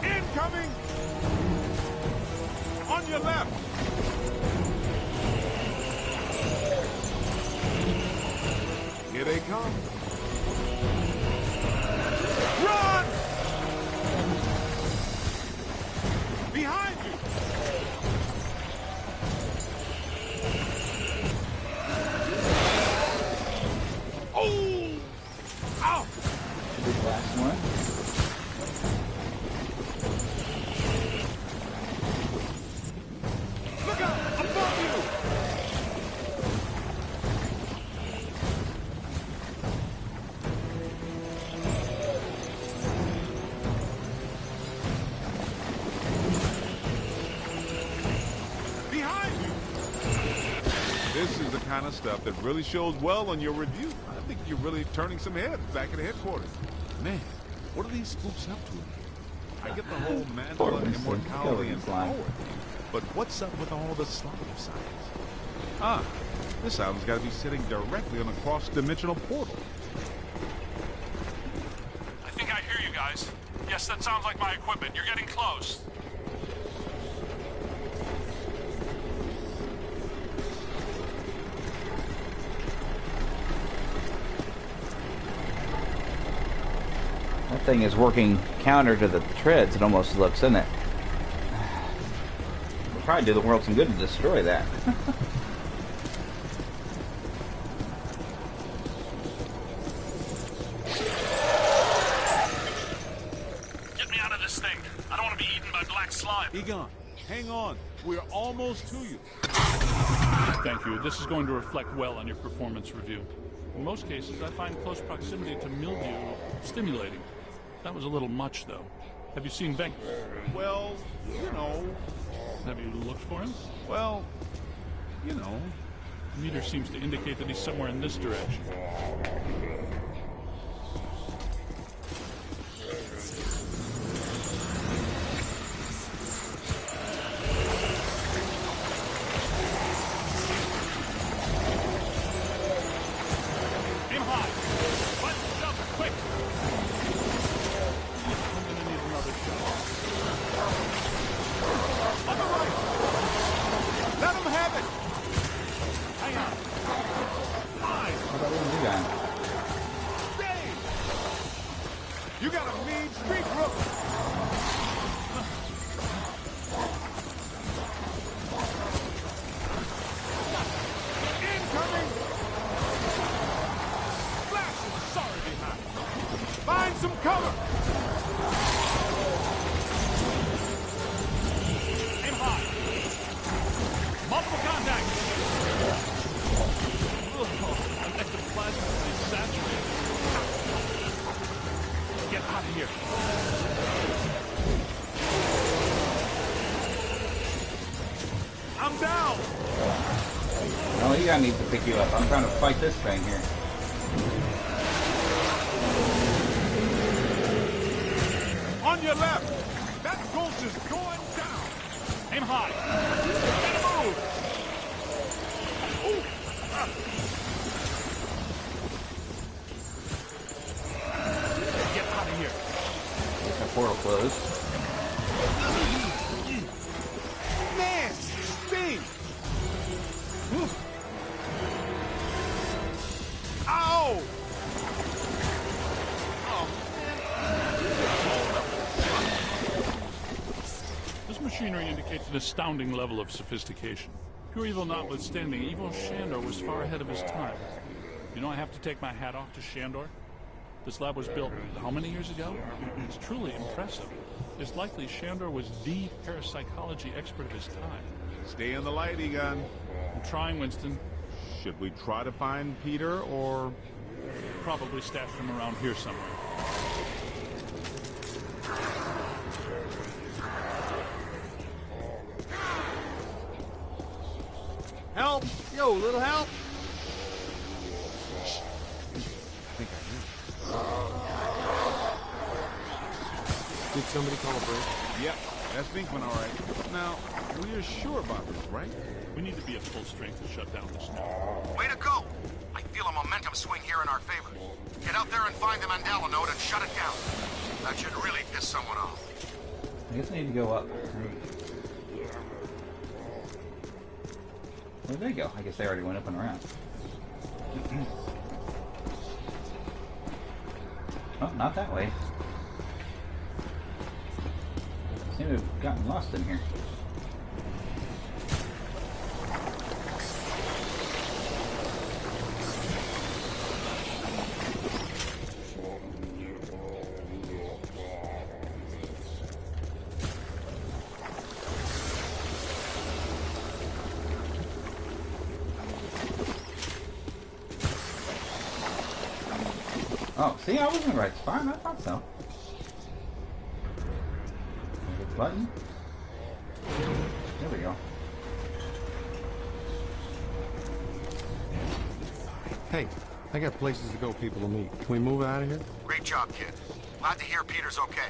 Incoming! On your left! Here they come. Run! Behind you! Oh! Ow! Big last one. Look out! Above you! Behind you! This is the kind of stuff that really shows well on your review. I think you're really turning some heads back at headquarters. Man, what are these spooks up to in here? I get the whole mandala, immortality, and power. But what's up with all the slime signs? Ah, this island's got to be sitting directly on a cross-dimensional portal. I think I hear you guys. Yes, that sounds like my equipment. You're getting close. That thing is working counter to the treads, it almost looks, isn't it? It'll probably do the world some good to destroy that. Get me out of this thing. I don't want to be eaten by black slime. Egon, hang on. We're almost to you. Thank you. This is going to reflect well on your performance review. In most cases, I find close proximity to mildew stimulating. That was a little much, though. Have you seen Venk? Well, you know. Have you looked for him? Well, you know. The meter seems to indicate that he's somewhere in this direction. Street rook! Incoming! Flash is sorry behind. Find some cover! Aim high. Multiple contact. Ugh, ectoplasm is saturated. Get out of here. I'm down! Oh, you gotta need to pick you up. I'm trying to fight this thing here. On your left! That ghost is going down! Aim high. Gotta move! Ooh. Ah. Get out of here. Get the portal closed. Man! Sting! Ow! Oh, This machinery indicates an astounding level of sophistication. Pure evil notwithstanding, evil Shandor was far ahead of his time. You know, I have to take my hat off to Shandor. This lab was built how many years ago? It's truly impressive. It's likely Shandor was the parapsychology expert of his time. Stay in the light, Egon. I'm trying, Winston. Should we try to find Peter, or... Probably stash him around here somewhere. Help! Yo, little help! I think I Did somebody call a break? heard. Yep, that's Binkman, all right. Now, we're sure about this, right? We need to be at full strength to shut down this node. Way to go! I feel a momentum swing here in our favor. Get out there and find the Mandela node and shut it down. That should really piss someone off. I guess I need to go up. Where'd they go? I guess they already went up and around. Oh, not that way. Seem to have gotten lost in here. Oh, see, I was in the right spot. I thought so. There's a button. There we go. Hey, I got places to go, people to meet. Can we move out of here? Great job, kid. Glad to hear Peter's okay.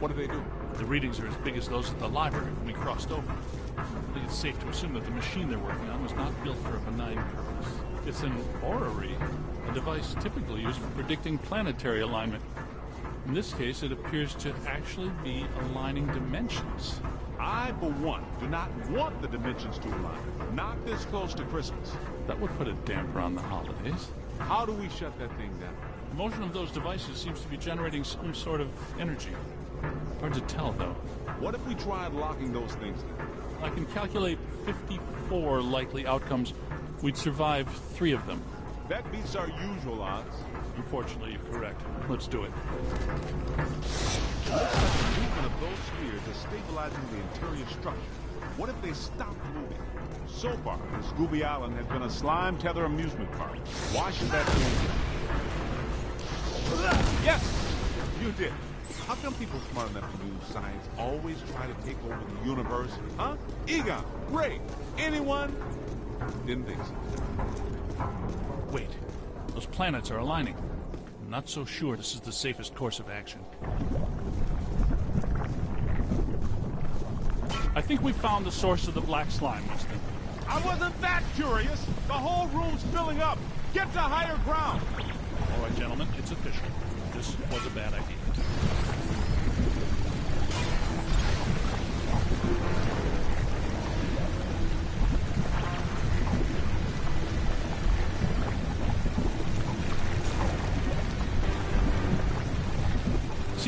What do they do? The readings are as big as those at the library when we crossed over. I think it's safe to assume that the machine they're working on was not built for a benign purpose. It's an orrery, a device typically used for predicting planetary alignment. In this case, it appears to actually be aligning dimensions. I, for one, do not want the dimensions to align. Not this close to Christmas. That would put a damper on the holidays. How do we shut that thing down? The motion of those devices seems to be generating some sort of energy. Hard to tell, though. What if we tried locking those things down? I can calculate 54 likely outcomes. We'd survive 3 of them. That beats our usual odds. Unfortunately, you're correct. Let's do it. It looks like the movement of those spheres is stabilizing the interior structure. What if they stop moving? So far, this Scooby Island has been a slime tether amusement park. Why should that change? Yes! You did. How come people smart enough to do science always try to take over the universe? Huh? Egon, Ray, anyone? Didn't think so. Wait. Those planets are aligning. I'm not so sure this is the safest course of action. I think we found the source of the black slime, Winston. I wasn't that curious. The whole room's filling up. Get to higher ground. All right, gentlemen, it's official. This was a bad idea.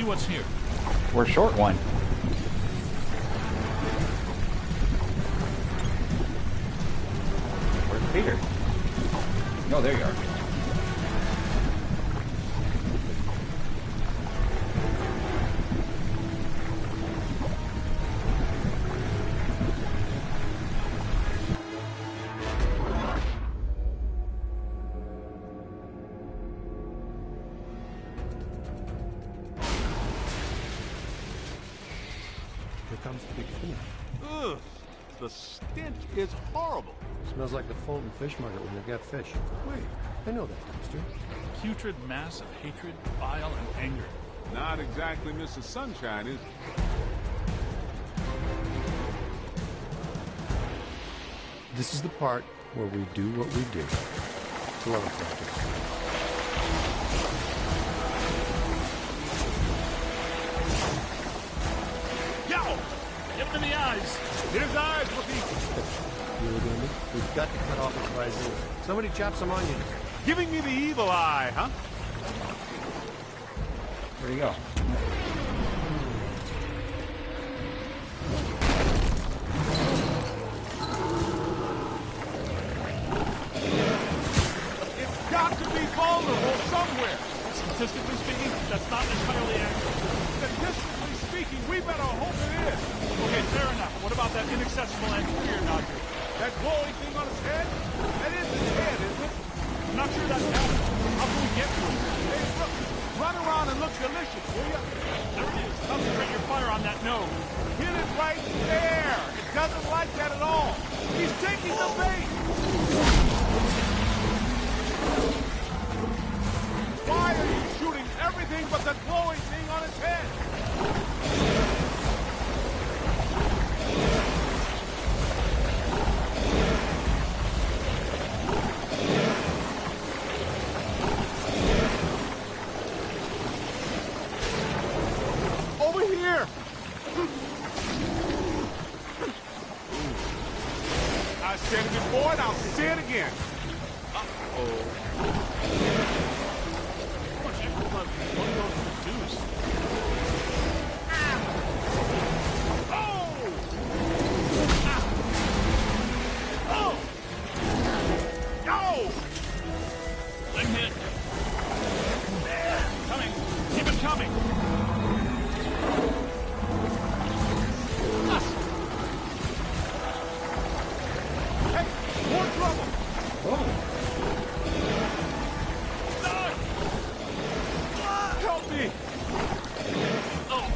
what's here. We're short one. Where's Peter? Oh, there you are. Here comes the big finish. Ugh, the stench is horrible. Smells like the Fulton fish market when they've got fish. Wait, I know that dumpster. Putrid mass of hatred, bile, and anger. Not exactly Mrs. Sunshine, is it? This is the part where we do what we do. Love project. Yo! Give him in the eyes! His eyes will be... You know what I mean? We've got to cut off his visor. Somebody chop some onions. Giving me the evil eye, huh? Where'd he go? It's got to be vulnerable somewhere. Statistically speaking, that's not entirely accurate. Statistically speaking, we better hope it is. Okay, fair enough. What about that inaccessible anterior nodule? That glowing thing on his head? That is his head, isn't it? I'm not sure that's helpful. How can we get to it? Hey, look, run around and look delicious, will you? There it is. Concentrate your fire on that node. Hit it right there. It doesn't like that at all. He's taking the bait. Why are you shooting everything but the glowing thing on his head? Over here! I said it before and I'll say it again. Uh-oh. What goes to the deuce? Oh! Oh! No! I'm hit. Coming. Keep it coming. Hey, more trouble! Help me! Oh,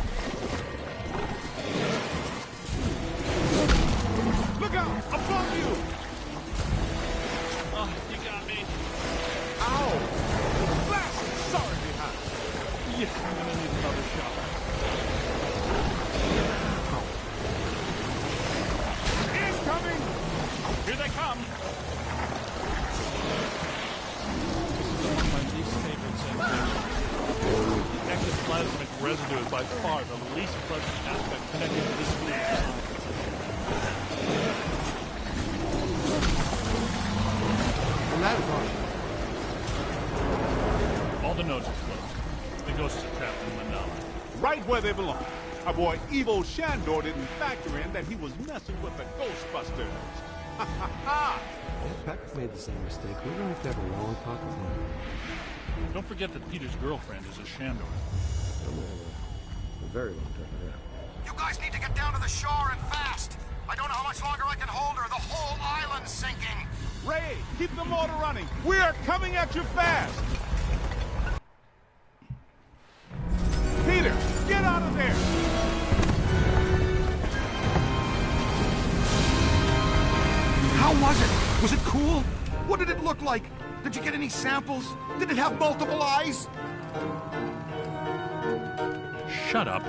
Look out! Above you! oh, you got me. Ow! Blasted sorry behind! Yeah, I'm gonna need another shot. Incoming! Here they come. This is one of my least favorite sensations. Ectoplasmic residue is by far the least pleasant aspect connected to this fleet. And that is all. All the nodes are closed. The ghosts are trapped in Mandala. Right where they belong. Our boy Evo Shandor didn't factor in that he was messing with the Ghostbusters. Ha ha ha! If Peck made the same mistake, we're going to have to have a long talk with him. Don't forget that Peter's girlfriend is a Shandor. I'm going to have a very long talk with him. You guys need to get down to the shore and fast. I don't know how much longer I can hold her. The whole island's sinking. Ray, keep the motor running. We are coming at you fast. Peter, get out of there. How was it? Was it cool? What did it look like? Did you get any samples? Did it have multiple eyes? Shut up.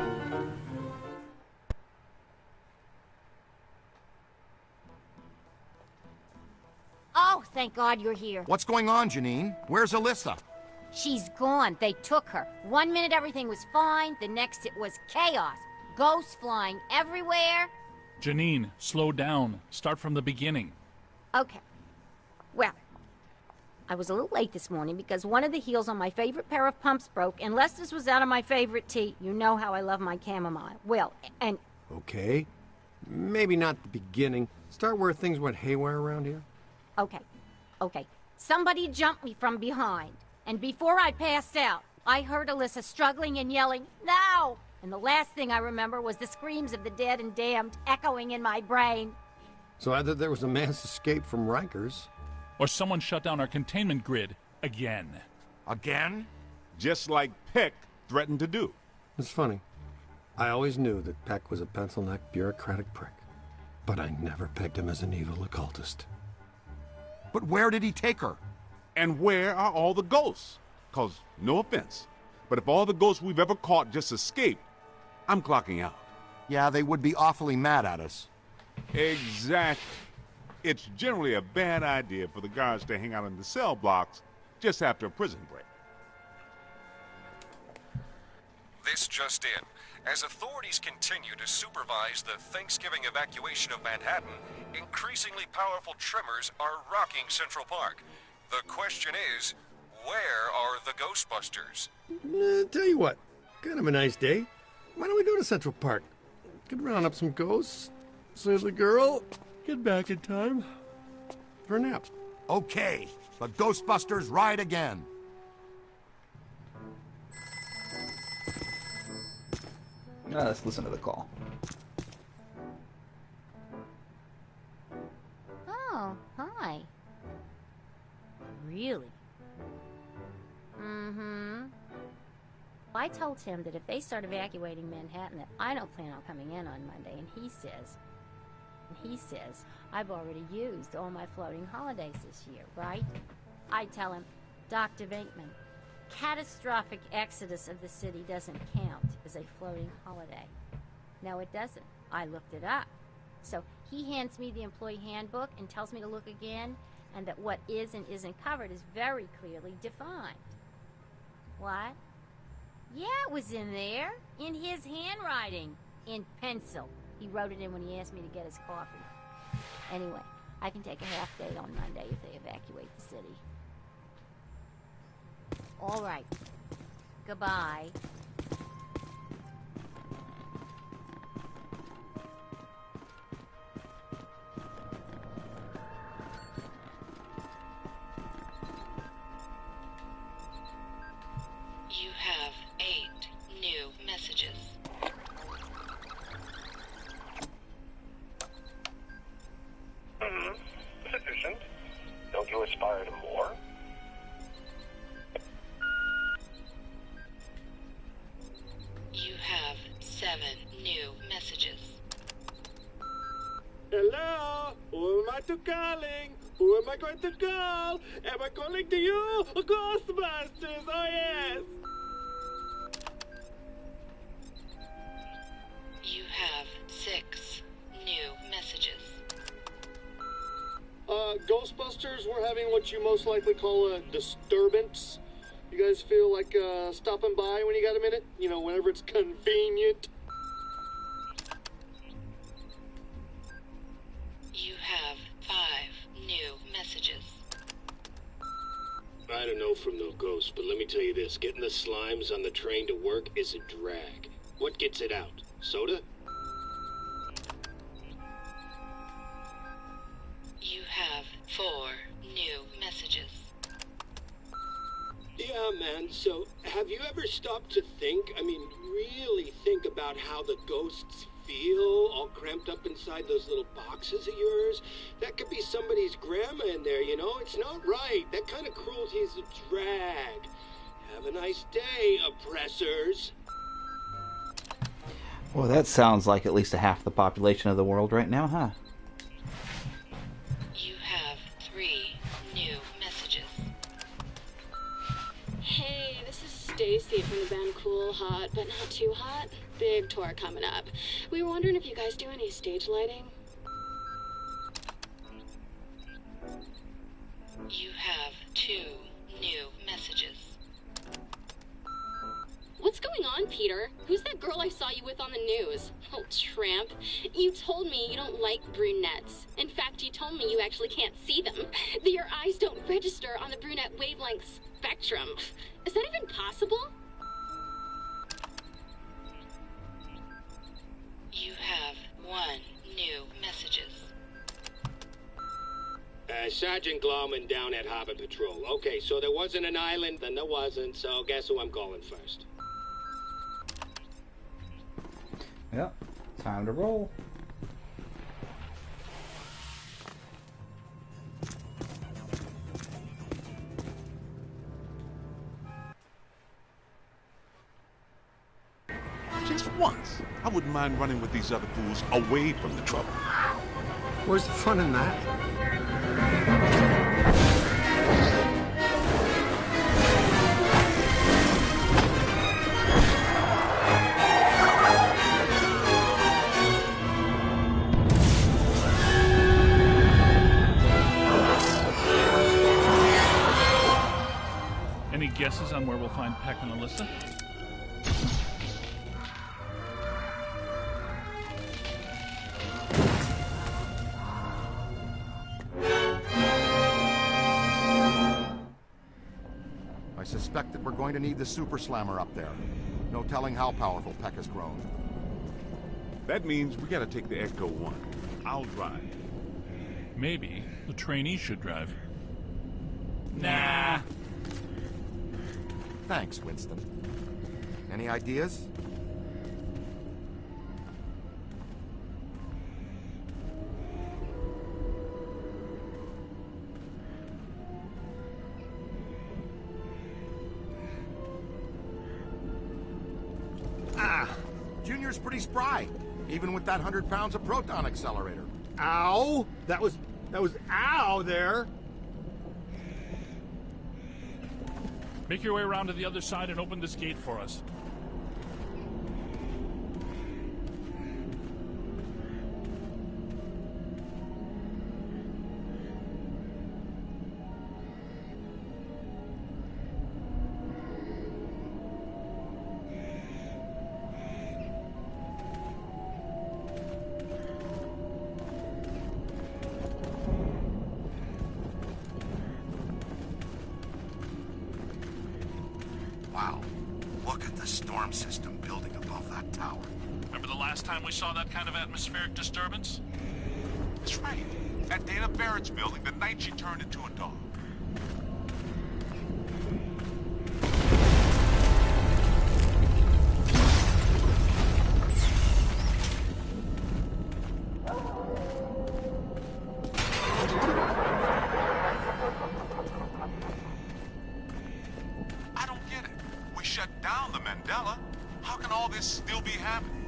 Oh, thank God you're here. What's going on, Janine? Where's Alyssa? She's gone. They took her. 1 minute everything was fine, the next it was chaos. Ghosts flying everywhere. Janine, slow down. Start from the beginning. Okay. Well, I was a little late this morning because one of the heels on my favorite pair of pumps broke, and Lester's was out of my favorite tea. You know how I love my chamomile. Well, and... Okay. Maybe not the beginning. Start where things went haywire around here. Okay. Somebody jumped me from behind. And before I passed out, I heard Alyssa struggling and yelling, "No!" And the last thing I remember was the screams of the dead and damned echoing in my brain. So either there was a mass escape from Rikers, or someone shut down our containment grid again. Again? Just like Peck threatened to do. It's funny. I always knew that Peck was a pencil-necked, bureaucratic prick. But I never pegged him as an evil occultist. But where did he take her? And where are all the ghosts? 'Cause, no offense, but if all the ghosts we've ever caught just escaped, I'm clocking out. Yeah, they would be awfully mad at us. Exactly. It's generally a bad idea for the guards to hang out in the cell blocks just after a prison break. This just in. As authorities continue to supervise the Thanksgiving evacuation of Manhattan, increasingly powerful tremors are rocking Central Park. The question is, where are the Ghostbusters? Tell you what, kind of a nice day. Why don't we go to Central Park? Could round up some ghosts, save the girl, get back in time for a nap. Okay, the Ghostbusters ride again. Let's listen to the call. Oh, hi. Really? Mm-hmm. I told him that if they start evacuating Manhattan that I don't plan on coming in on Monday, and he says, I've already used all my floating holidays this year, right? I tell him, Dr. Venkman, catastrophic exodus of the city doesn't count as a floating holiday. No, it doesn't. I looked it up. So he hands me the employee handbook and tells me to look again, and that what is and isn't covered is very clearly defined. What? Yeah, it was in there. In his handwriting. In pencil. He wrote it in when he asked me to get his coffee. Anyway, I can take a half day on Monday if they evacuate the city. All right. Goodbye. You have 8 new messages. Sufficient. Don't you aspire to more? You have 7 new messages. Hello? Who am I to calling? Who am I going to call? Am I calling to you? Ghostbusters, oh yes! You have 6 new messages. Ghostbusters, we're having what you most likely call a disturbance. You guys feel like stopping by when you got a minute? You know, whenever it's convenient. You have 5 new messages. I don't know from no ghosts, but let me tell you this. Getting the slimes on the train to work is a drag. What gets it out? Soda? You have 4 new messages. Yeah, man, so have you ever stopped to think, really think about how the ghosts feel all cramped up inside those little boxes of yours? That could be somebody's grandma in there, you know? It's not right. That kind of cruelty is a drag. Have a nice day, oppressors. Well, that sounds like at least a half the population of the world right now, huh? You have 3 new messages. Hey, this is Stacy from the band Cool Hot, but not too hot. Big tour coming up. We were wondering if you guys do any stage lighting. You have 2 new messages. What's going on, Peter? Who's that girl I saw you with on the news? Oh, tramp. You told me you don't like brunettes. In fact, fact, you told me you actually can't see them. That your eyes don't register on the brunette wavelength spectrum. Is that even possible? You have 1 new messages. Sergeant Glauman down at Harbor Patrol. Okay, so there wasn't an island, then there wasn't, so guess who I'm calling first? Yep, time to roll. Just once, I wouldn't mind running with these other fools away from the trouble. Where's the fun in that? Any guesses on where we'll find Peck and Alyssa? I suspect that we're going to need the Super Slammer up there. No telling how powerful Peck has grown. That means we gotta take the Echo 1. I'll drive. Maybe the trainee should drive. Nah. Thanks, Winston. Any ideas? Junior's pretty spry, even with that 100 pounds of proton accelerator. Ow! That was ow there! Make your way around to the other side and open this gate for us. Wow. Look at the storm system building above that tower. Remember the last time we saw that kind of atmospheric disturbance? That's right. At Dana Barrett's building the night she turned into a dog. I don't get it. We shut down the Mandela. How can all this still be happening?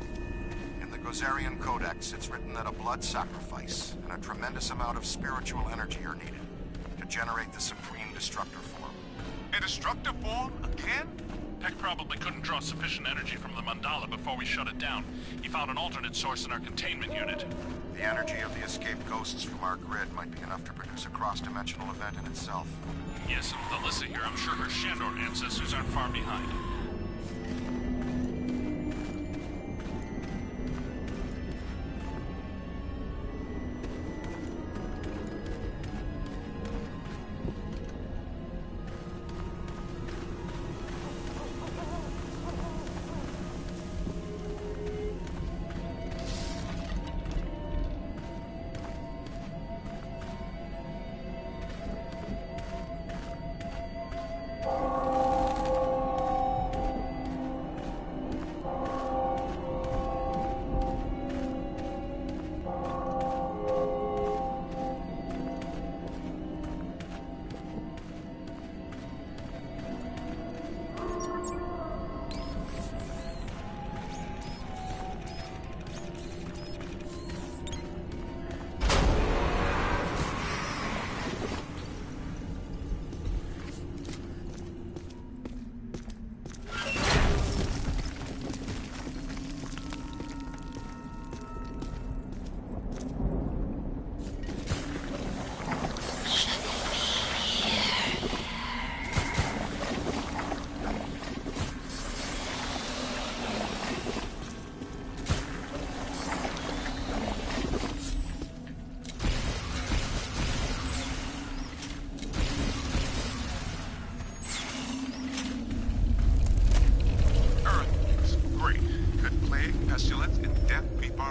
In the Gozerian Codex, it's written that a blood sacrifice and a tremendous amount of spiritual energy are needed to generate the supreme destructor form. A destructor form? Again? Peck probably couldn't draw sufficient energy from the mandala before we shut it down. He found an alternate source in our containment unit. The energy of the escaped ghosts from our grid might be enough to produce a cross-dimensional event in itself. Yes, and with Alyssa here, I'm sure her Shandor ancestors aren't far behind.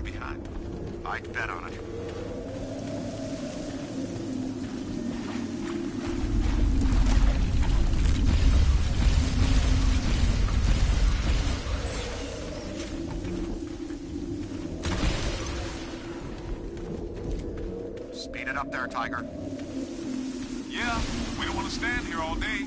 far behind. I'd bet on it. Speed it up there, Tiger. Yeah, we don't want to stand here all day.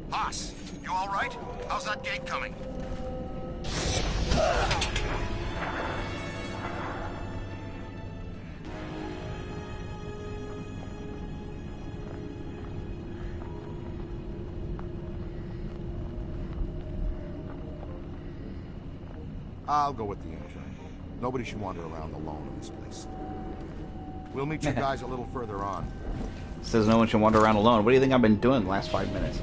Haas, you all right? How's that gate coming? I'll go with the intro. Nobody should wander around alone in this place. We'll meet you guys a little further on. Says no one should wander around alone. What do you think I've been doing the last 5 minutes?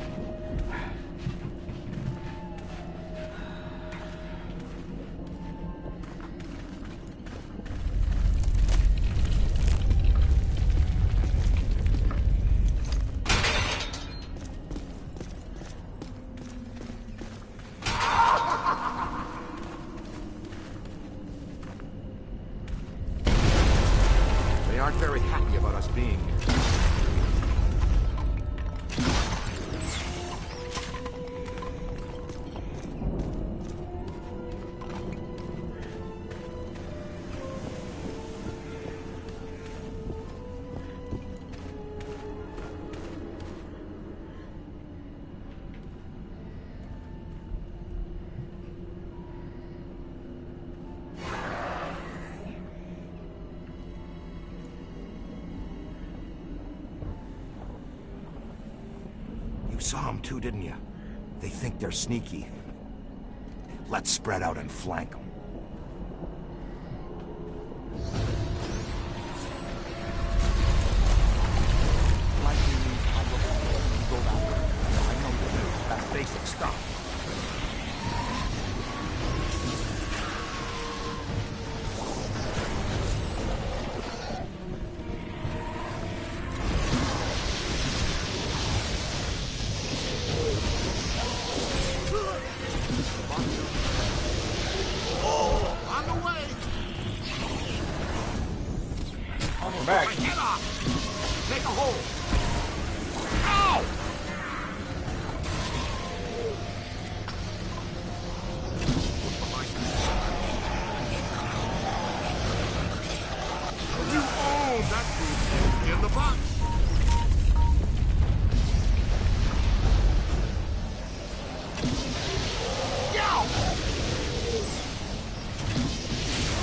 They aren't very happy about us being here. You saw them too, didn't you? They think they're sneaky. Let's spread out and flank them. Flanking means on the wall. Go that way. I know you do. That's basic stuff. Back. Get off! Make a hole! Ow! You own that food in the box! Yow!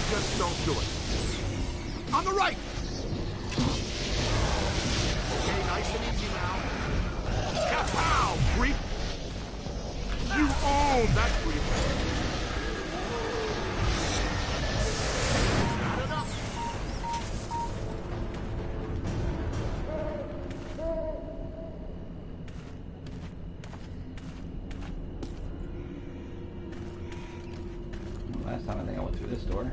Just don't do it. On the right! Okay, nice and easy now. Kapow, creep! You own that creep! Stand it up! Last time I think I went through this door.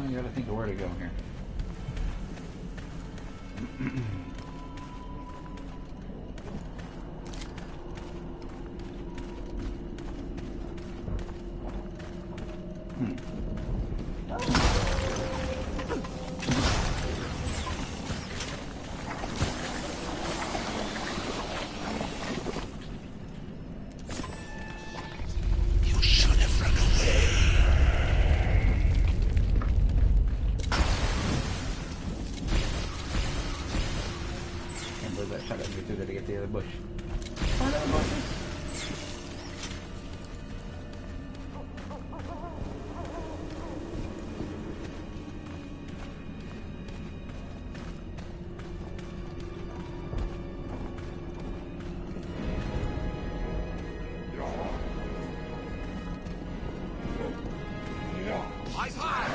I gotta think of where to go here. You should have run away. Eyes high!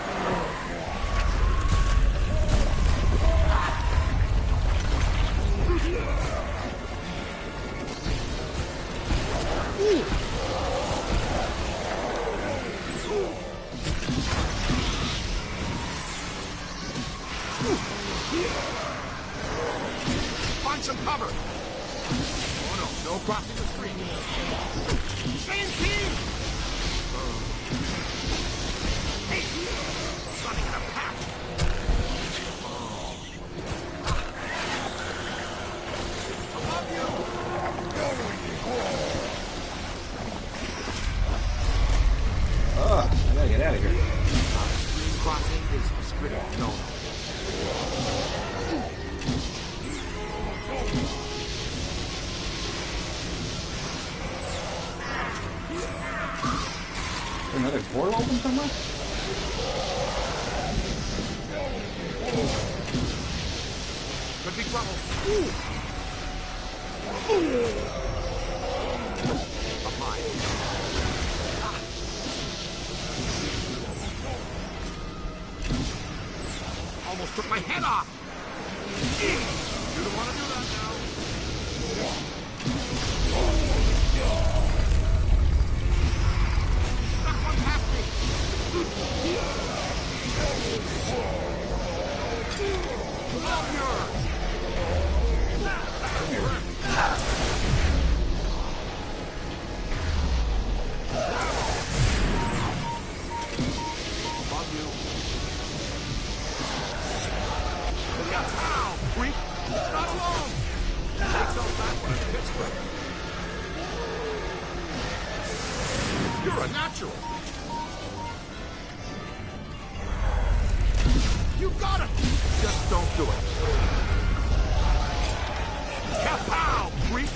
Find some cover! Oh no, no crossing the street! Same team! Hey! Running in a pack! Above you! Oh, I gotta get out of here. Stream crossing is strict no. Another portal open somewhere? Could be trouble. Of mine. Almost took my head off. You don't want to do that now. That one past me. Love yours. Love you. Ow, freak! It's not alone! Takes out that one in Pittsburgh. You're a natural. You got it! Just don't do it. Kapow, freak!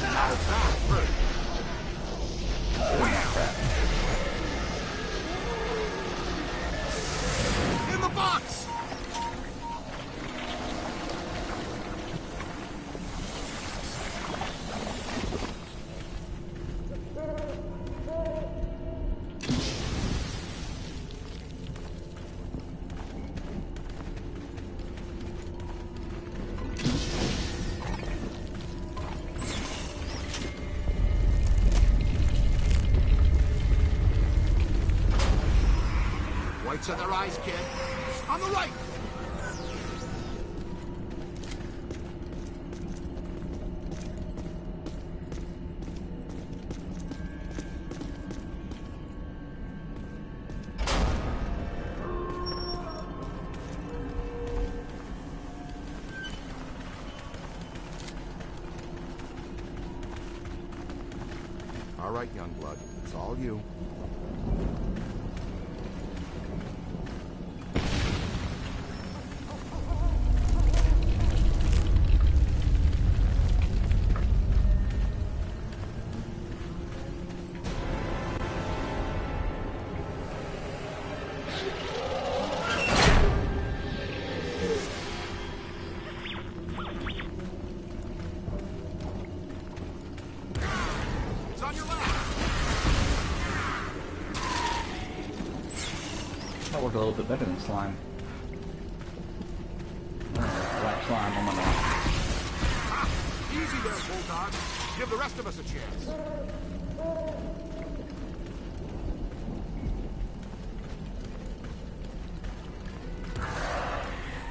Now that hurt. Wham! In the box! Whites in their eyes, kid. On the right! All right, Youngblood. It's all you. That worked a little bit better than slime. Black slime on my mouth. Easy there, Bulldog. Give the rest of us a chance.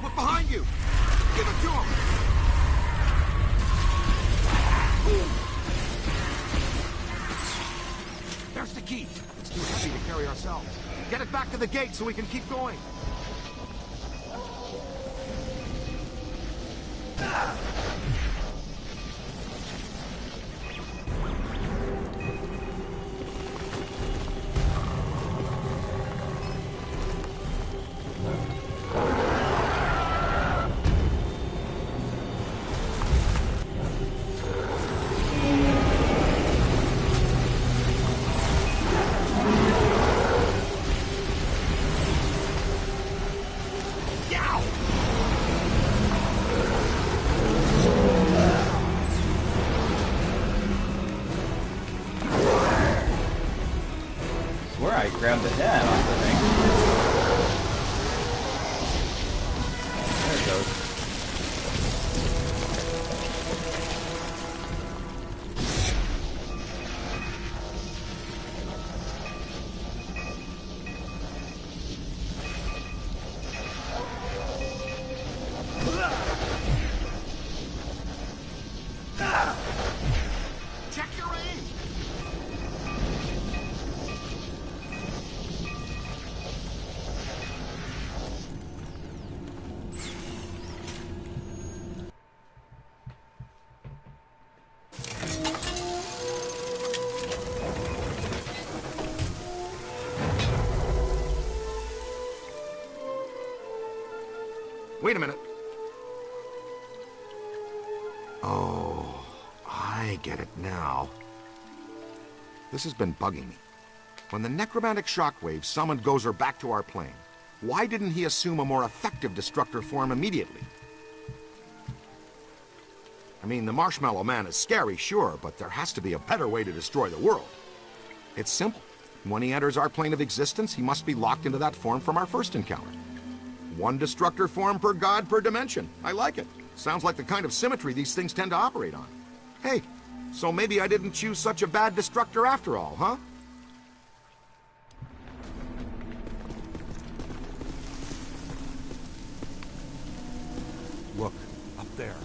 Look behind you! Give it to him! There's the key. It's too heavy to carry ourselves. Get it back to the gate so we can keep going. I grabbed the head off the thing. There it goes. Check your aim! Wait a minute. Oh, I get it now. This has been bugging me. When the necromantic shockwave summoned Gozer back to our plane, why didn't he assume a more effective destructor form immediately? I mean, the Marshmallow Man is scary, sure, but there has to be a better way to destroy the world. It's simple. When he enters our plane of existence, he must be locked into that form from our first encounter. One destructor form per god per dimension. I like it. Sounds like the kind of symmetry these things tend to operate on. Hey, so maybe I didn't choose such a bad destructor after all, huh? Look, up there.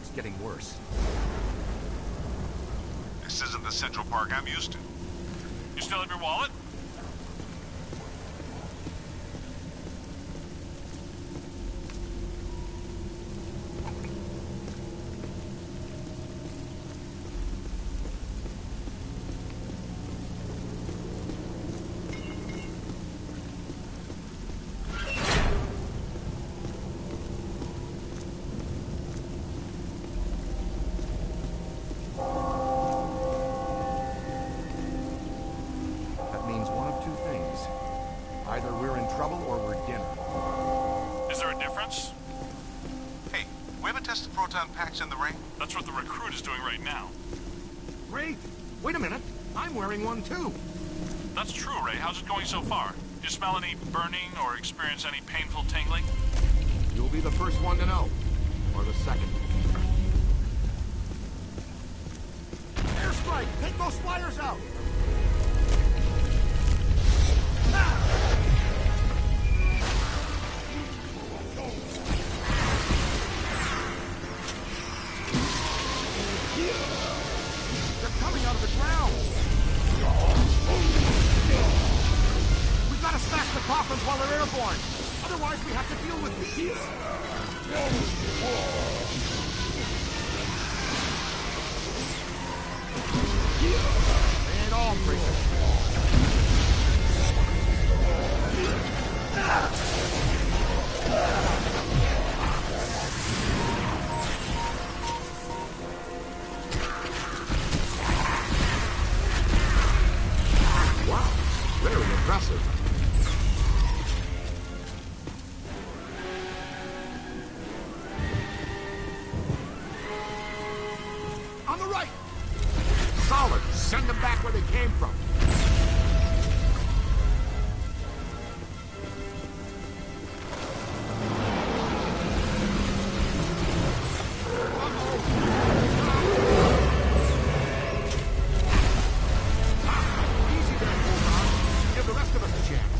It's getting worse. This isn't the Central Park I'm used to. You still have your wallet? That means one of two things. Either we're in trouble or we're dinner. Is there a difference? Hey, we haven't tested proton packs in the rain? That's what the recruit is doing right now. Great! Wait a minute. I'm wearing one too. That's true, Ray. How's it going so far? Do you smell any burning or experience any painful tingling? You'll be the first one to know. Or the second. Airstrike! Take those flyers out! They're coming out of the ground! We've got to smash the coffins while they're airborne! Otherwise, we have to deal with these! They ain't all crazy. Wow, very impressive. On the right! Solid. Send them back where they came from. Easy there, Bulldog. Give the rest of us a chance.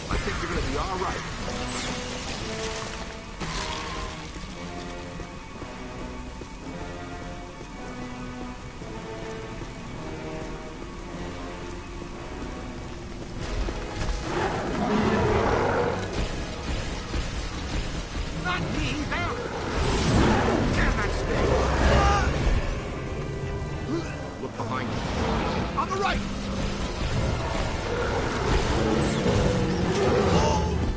I think you're gonna be all right. Not me, them! Damn that stick! Look behind you. On the right!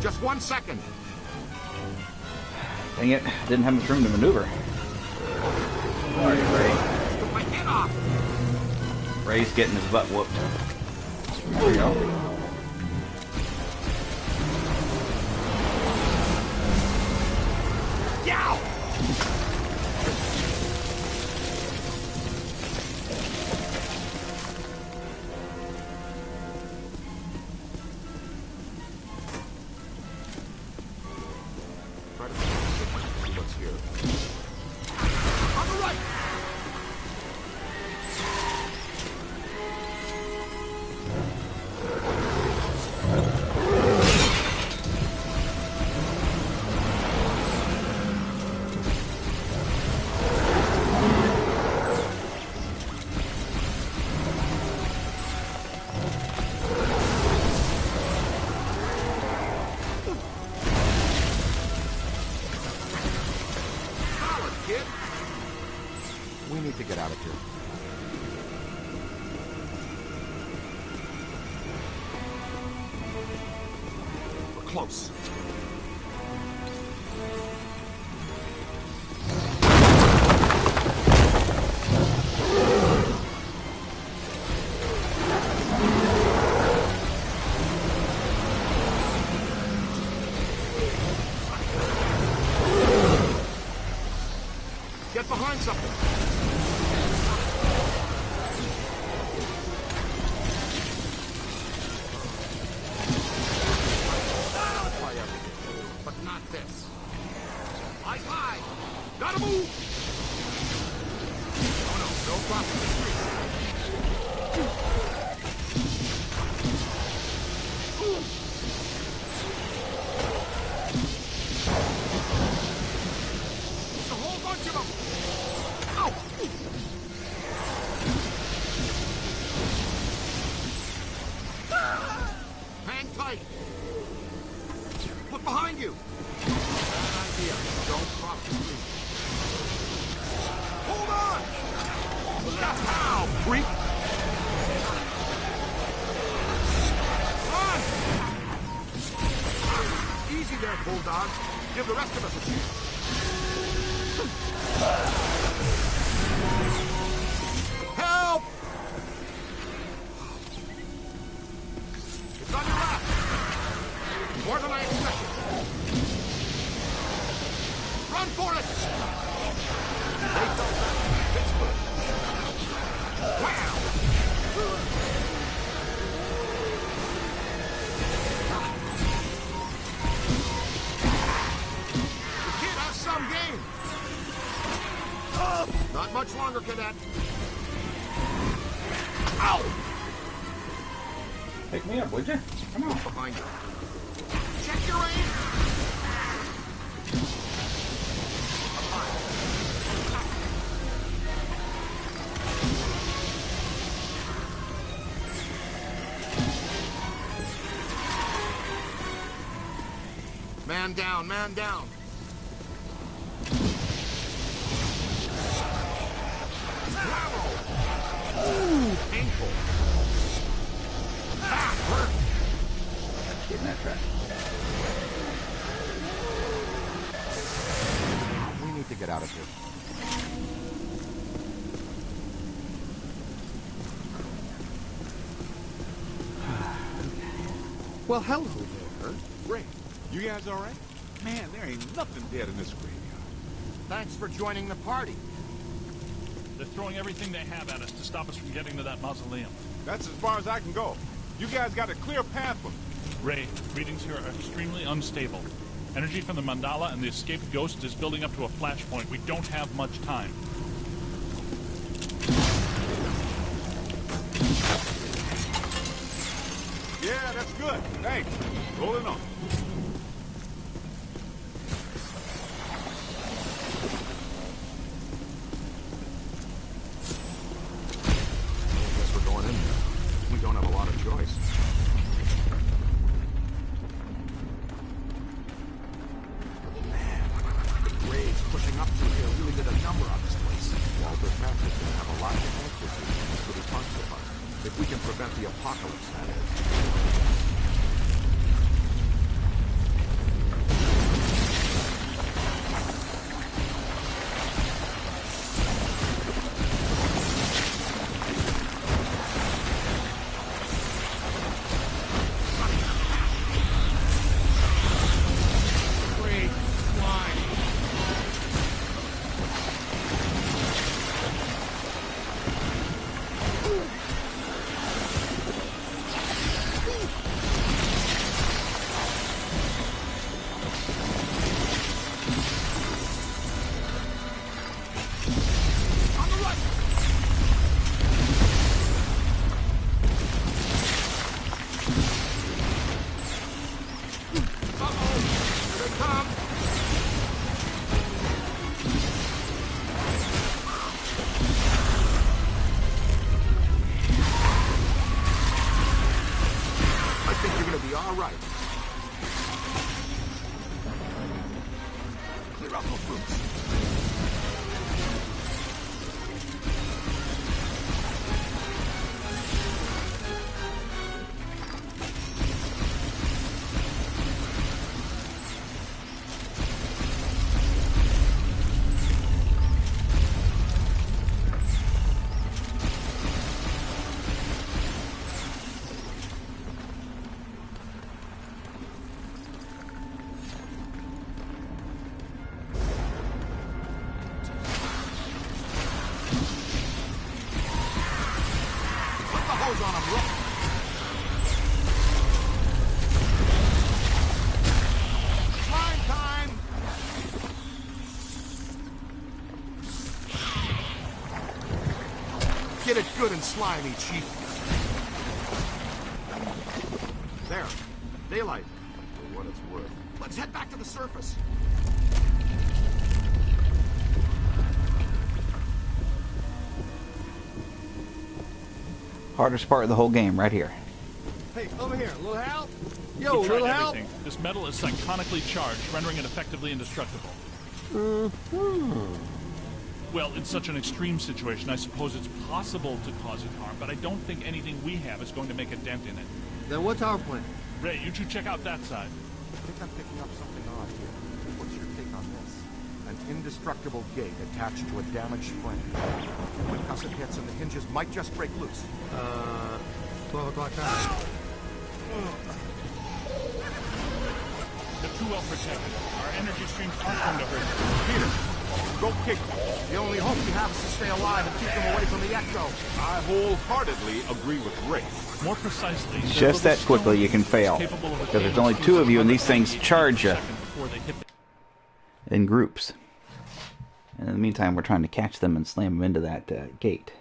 Just 1 second. Dang it, didn't have much room to maneuver. Sorry, Ray. Took my head off. Ray's getting his butt whooped. There we go. close. Get behind something. Try everything, but not this. Eyes high. Gotta move. Oh no, no crossing the street. It's a whole bunch of them. Ow! Hang tight. Look behind you. Bad idea. Don't cross the street. Hold on! That's how, freak! Run! Easy there, Bulldog. Give the rest of us a chance. Help! It's on your left. More than I expected. Run for it! They felt that in Pittsburgh. Wow! The kid has some game. Not much longer, cadet. Ow! Pick me up, would you? Come on. Behind you. Check your aim. Man down, man down. Ooh, painful. Ah, hurt. Get in that track. We need to get out of here. Well, hello there. Great. You guys all right? Man, there ain't nothing dead in this graveyard. Thanks for joining the party. They're throwing everything they have at us to stop us from getting to that mausoleum. That's as far as I can go. You guys got a clear path for me. Ray, readings here are extremely unstable. Energy from the mandala and the escaped ghost is building up to a flashpoint. We don't have much time. Yeah, that's good. Thanks. Rolling on. Guess we're going in there. We don't have a lot of choice. Man, the grades pushing up through here really did a number on this place. Walter Peck is going to have a lot to thank this year. That's what he talks about. If we can prevent the apocalypse, that is. good and slimy, Chief. There. Daylight. For what it's worth. Let's head back to the surface. Hardest part of the whole game, right here. Hey, over here. Little help? Yo, We've tried little help? everything. This metal is psychonically charged, rendering it effectively indestructible. Well, in such an extreme situation, I suppose it's possible to cause it harm, but I don't think anything we have is going to make a dent in it. Then what's our plan? Ray, you two check out that side. I think I'm picking up something odd here. What's your take on this? An indestructible gate attached to a damaged frame. When cussed hits and the hinges might just break loose. 12 o'clock time. They're too well protected. Our energy streams aren't going to hurt them. Peter, go kick them. The only hope we have is to stay alive and keep them away from the Echo. I wholeheartedly agree with Ray. More precisely, Just that quickly you can fail. Because there's only 2 of you and these things charge you in groups. And in the meantime, we're trying to catch them and slam them into that gate.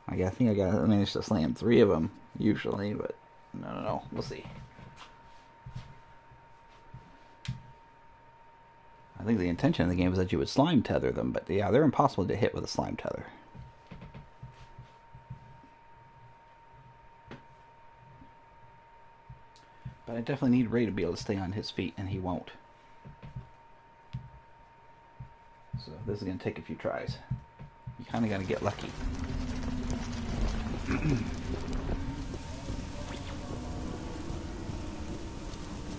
I think I managed to slam 3 of them, usually, but no. We'll see. I think the intention of the game was that you would slime tether them, but yeah, they're impossible to hit with a slime tether. But I definitely need Ray to be able to stay on his feet, and he won't. So this is going to take a few tries. You kind of got to get lucky.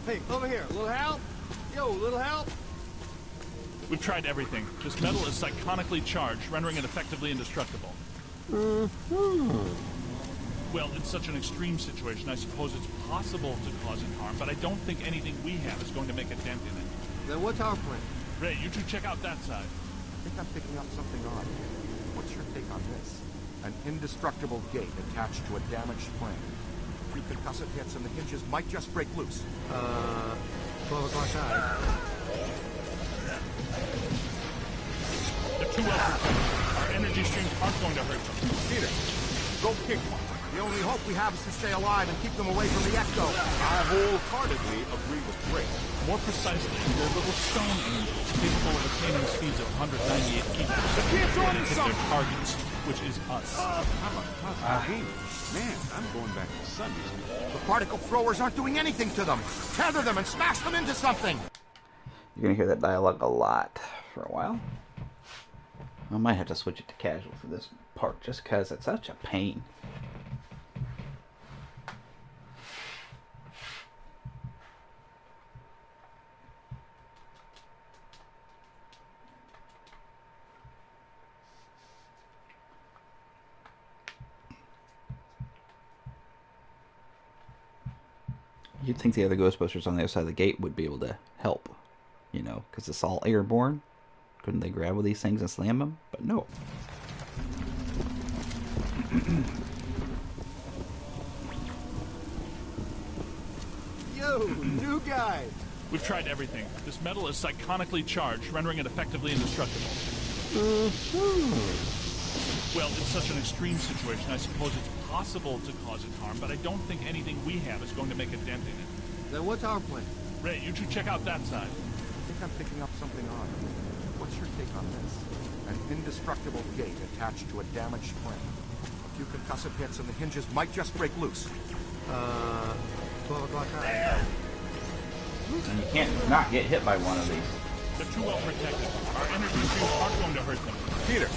Hey, over here. Little help? Yo, little help? We've tried everything. This metal is psychonically charged, rendering it effectively indestructible. Well, in such an extreme situation, I suppose it's possible to cause it harm, but I don't think anything we have is going to make a dent in it. Then what's our plan? Ray, you two check out that side. I think I'm picking up something odd here. What's your take on this? An indestructible gate attached to a damaged frame. A few concussive hits and the hinges might just break loose. 12 o'clock time. They're too well protected. Our energy streams aren't going to hurt them. Peter, go kick one. The only hope we have is to stay alive and keep them away from the Echo. I wholeheartedly agree with Ray. More precisely, they're little stone angels capable of attaining speeds of 198 kilometers before they hit their targets, which is us. Man, I'm going back to Sunday school. The particle throwers aren't doing anything to them. Tether them and smash them into something. You're going to hear that dialogue a lot for a while. I might have to switch it to casual for this part just because it's such a pain. You'd think the other Ghostbusters on the other side of the gate would be able to help, you know, because it's all airborne. Couldn't they grab with these things and slam them? But no. Yo, new guy. We've tried everything. This metal is psychonically charged, rendering it effectively indestructible. Well, in such an extreme situation, I suppose it's possible to cause it harm, but I don't think anything we have is going to make a dent in it. Then what's our plan? Ray, you two check out that side. I think I'm picking up something odd. What's your take on this? An indestructible gate attached to a damaged frame. A few concussive hits and the hinges might just break loose. 12 o'clock time. And you can't not get hit by one of these. They're too well protected. Our energy streams aren't going to hurt them. Peter,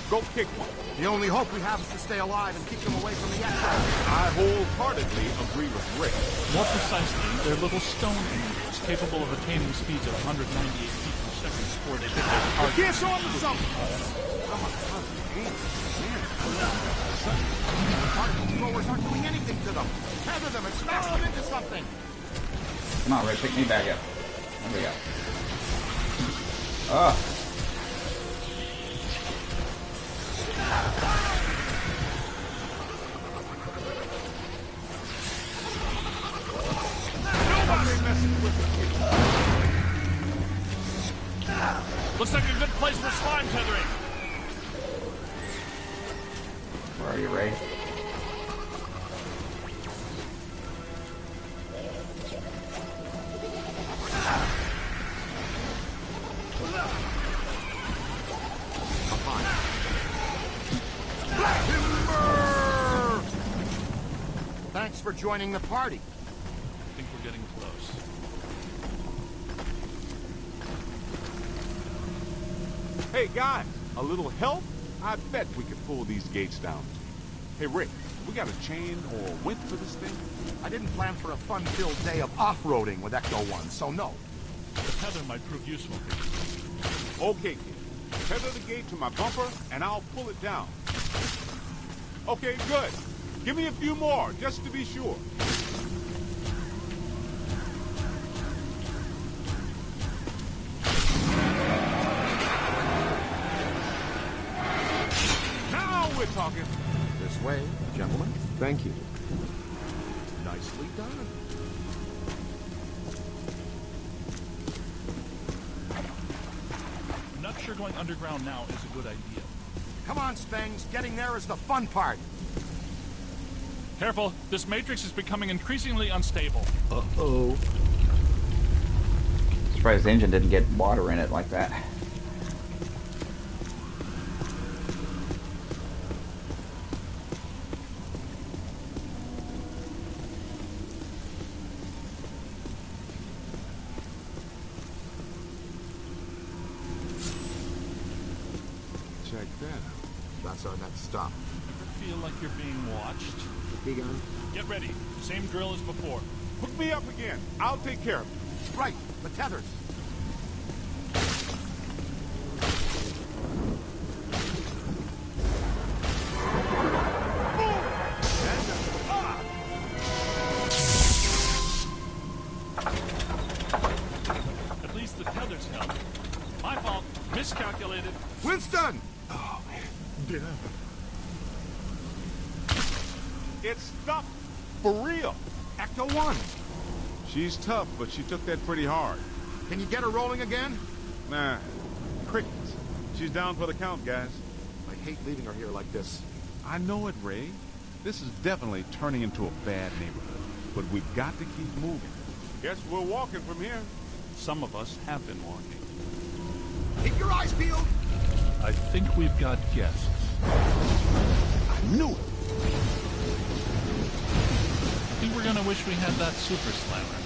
go kick one. The only hope we have is to stay alive and keep them away from the Echo. I wholeheartedly agree with Ray. More precisely, they're little stone angels capable of attaining speeds of 198 feet per second before they hit their targets. Get on to something! The particle throwers aren't doing anything to them. Tether them and smash them into something. Come on, Ray, pick me back up. There we go. Looks like a good place for slime tethering. Where are you, Ray. Thanks for joining the party. I think we're getting close. Hey, guys, a little help? I bet we could pull these gates down. Hey, Rick, we got a chain or a whip for this thing? I didn't plan for a fun-filled day of off-roading with Ecto 1, so no. The tether might prove useful. Okay, kid. Tether the gate to my bumper, and I'll pull it down. Okay, good. Give me a few more, just to be sure. Now we're talking. This way, gentlemen. Thank you. Nicely done. I'm not sure going underground now is a good idea. Come on, Spangs. Getting there is the fun part. Careful, this matrix is becoming increasingly unstable. Uh-oh. Surprised the engine didn't get water in it like that. Check that out. That's our next stop. Ever feel like you're being watched? Begun. Get ready. Same drill as before. Hook me up again. I'll take care of it. Right, the tethers. At least the tethers help. My fault. Miscalculated. Winston! Oh, man. It's stuck. For real. Ecto 1. She's tough, but she took that pretty hard. Can you get her rolling again? Nah. Crickets. She's down for the count, guys. I hate leaving her here like this. I know it, Ray. This is definitely turning into a bad neighborhood. But we've got to keep moving. Guess we're walking from here. Some of us have been walking. Keep your eyes peeled. I think we've got guests. I knew it. I think we're gonna wish we had that super slammer.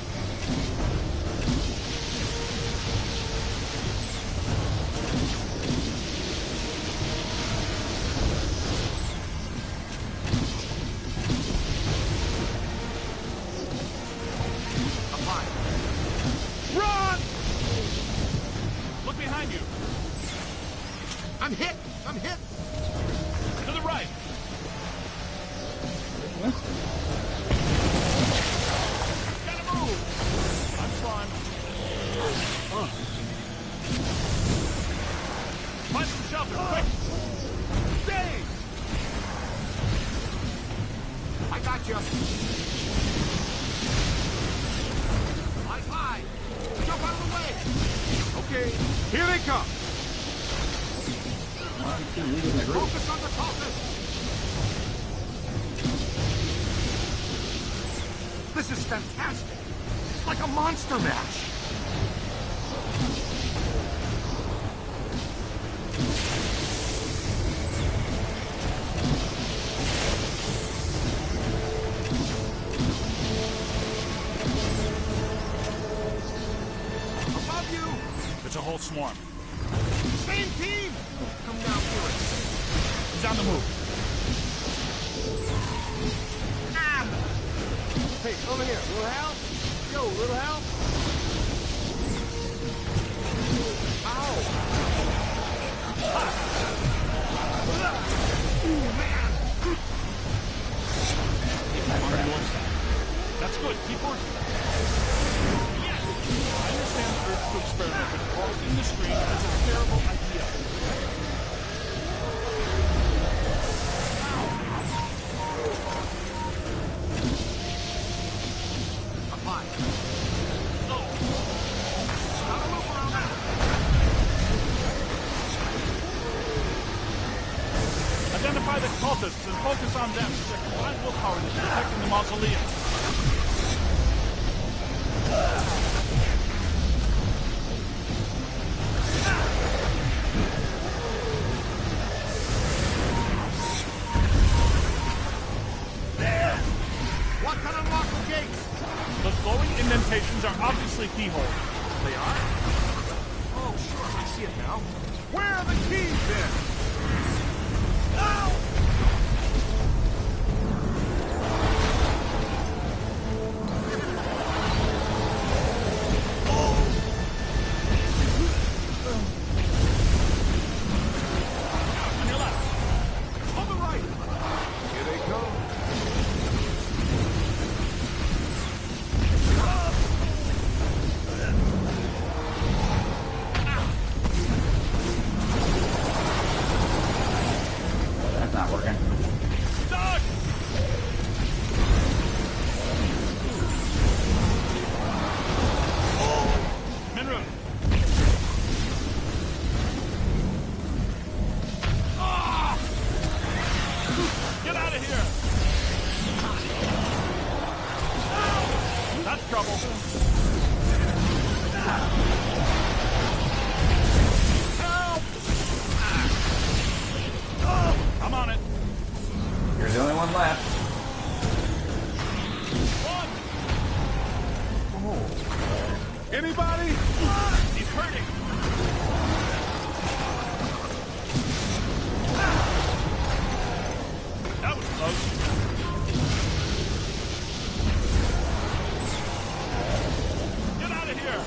Run! Look behind you. I'm hit! I'm hit! To the right. Gotta move. I'm trying. Find some shelter, quick. Stay! I got you. Eyes high. Jump out of the way. Okay, here they come. Focus on the cultist. This is fantastic. It's like a monster mash. Above you. It's a whole swarm. Same team. Come down to it. He's on the move. Hey, over here. Little help? Yo, little help? Ow! Ooh, man! On the north side. That's good. Keep working. Yes! I understand the urge to experiment, but crossing the street is a terrible idea. Apply. No! Not a loop around that. Identify the culprit. cultists and focus on them. Their combined willpower is protecting the mausoleum. What can unlock the gates? The glowing indentations are obviously keyholes. They are? Oh, sure, I see it now. Where are the keys then? On your left. On the right. Here they come. That's not working. Stuck! Minru. Ah! Get out of here! That's trouble. Help! I'm on it. You're the only one left. Anybody? He's hurting. That was close. Get out of here!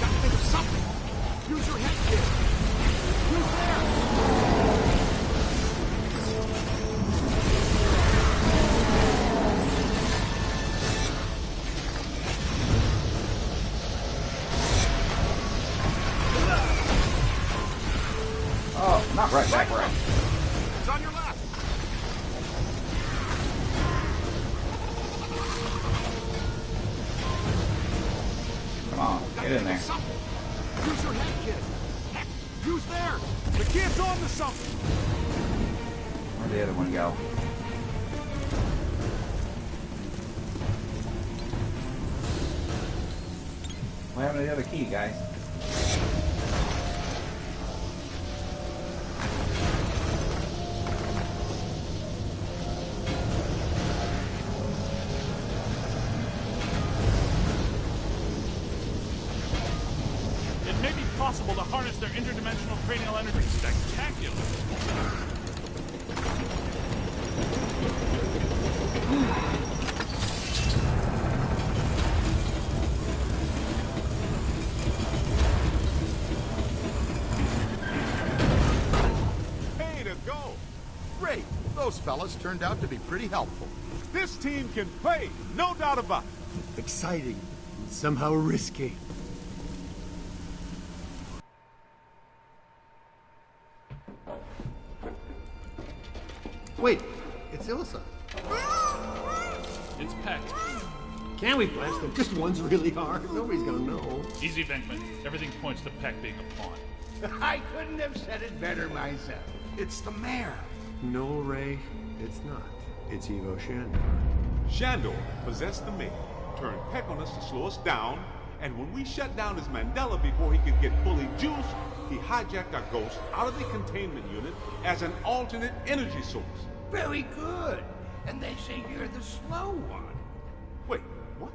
Gotta think of something. Use your head, kid. Who's there? Oh, not right back right. It's on your left. Come on, get in there. Something. Use your head, kid. Heck, use there. The kid's on to something. Where'd the other one go? What happened to the other key, guys? It may be possible to harness their interdimensional cranial energy. Spectacular. Hey, to go. Great. Those fellas turned out to be pretty helpful. This team can play, no doubt about it. Exciting. And somehow risky. Wait, it's Ilsa. It's Peck. Can we blast him? Just one's really hard. Nobody's gonna know. Easy, Venkman. Everything points to Peck being a pawn. I couldn't have said it better myself. It's the mayor. No, Ray, it's not. It's Evo Shandor. Shandor possessed the mayor, turned Peck on us to slow us down, and when we shut down his Mandela before he could get fully juiced, he hijacked our ghost out of the containment unit as an alternate energy source. Very good. And they say you're the slow one. Wait, what?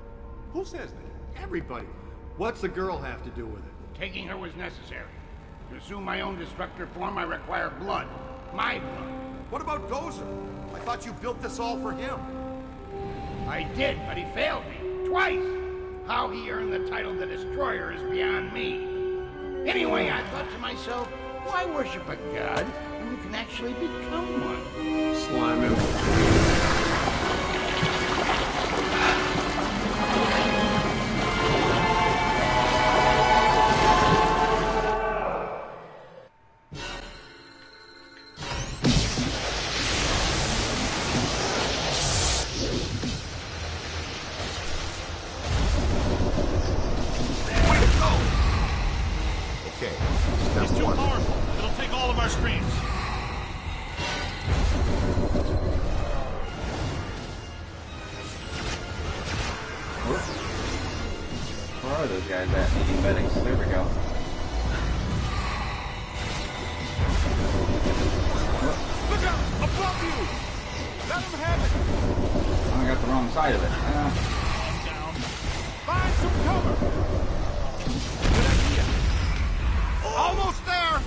Who says that? Everybody. What's the girl have to do with it? Taking her was necessary. To assume my own destructor form, I require blood. My blood. What about Gozer? I thought you built this all for him. I did, but he failed me. Twice. How he earned the title the Destroyer is beyond me. Anyway, I thought to myself, why worship a god when you can actually become one? Slime him. those guys at needing medics. There we go. Look out! Above you! Let him have it! I got the wrong side of it. Down. Find some cover! Good idea. Almost there!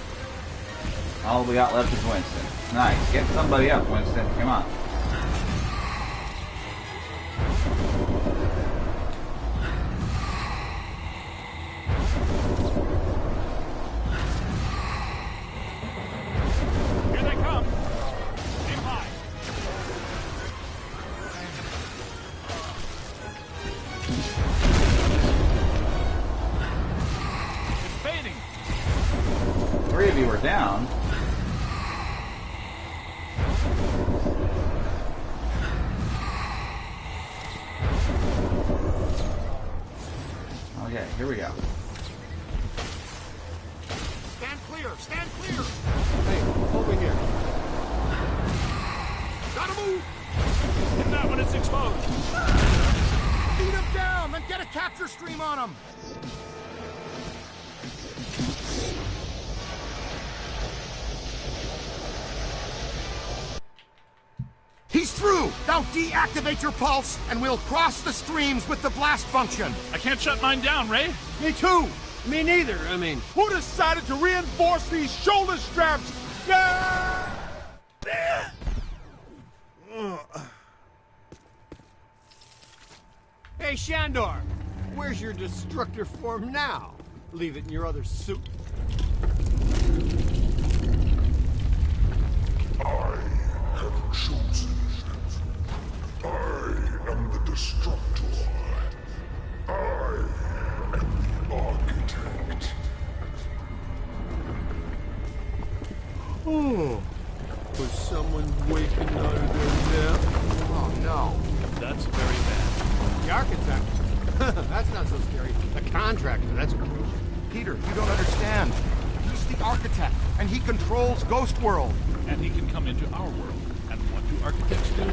All we got left is Winston. Nice. Get somebody up, Winston. Come on. Here they come. Aim high. It's fading. 3 of you are down. Okay, here we go. Stand clear! Stand clear! Hey, over here. Gotta move! Hit that when it's exposed. Beat him down, then get a capture stream on him! He's through! Now deactivate your pulse, and we'll cross the streams with the blast function. I can't shut mine down, Ray. Me too! Me neither. I mean, Who decided to reinforce these shoulder straps? Yeah! hey, Shandor, where's your destructor form now? Leave it in your other suit. I have chosen. I am the Destructor. I am the Architect. Oh, was someone waking out of their nap? Oh no. That's very bad. The architect? That's not so scary. The contractor, that's what kills you. Peter, you don't understand. He's the architect, and he controls Ghost World. And he can come into our world. And what do architects do?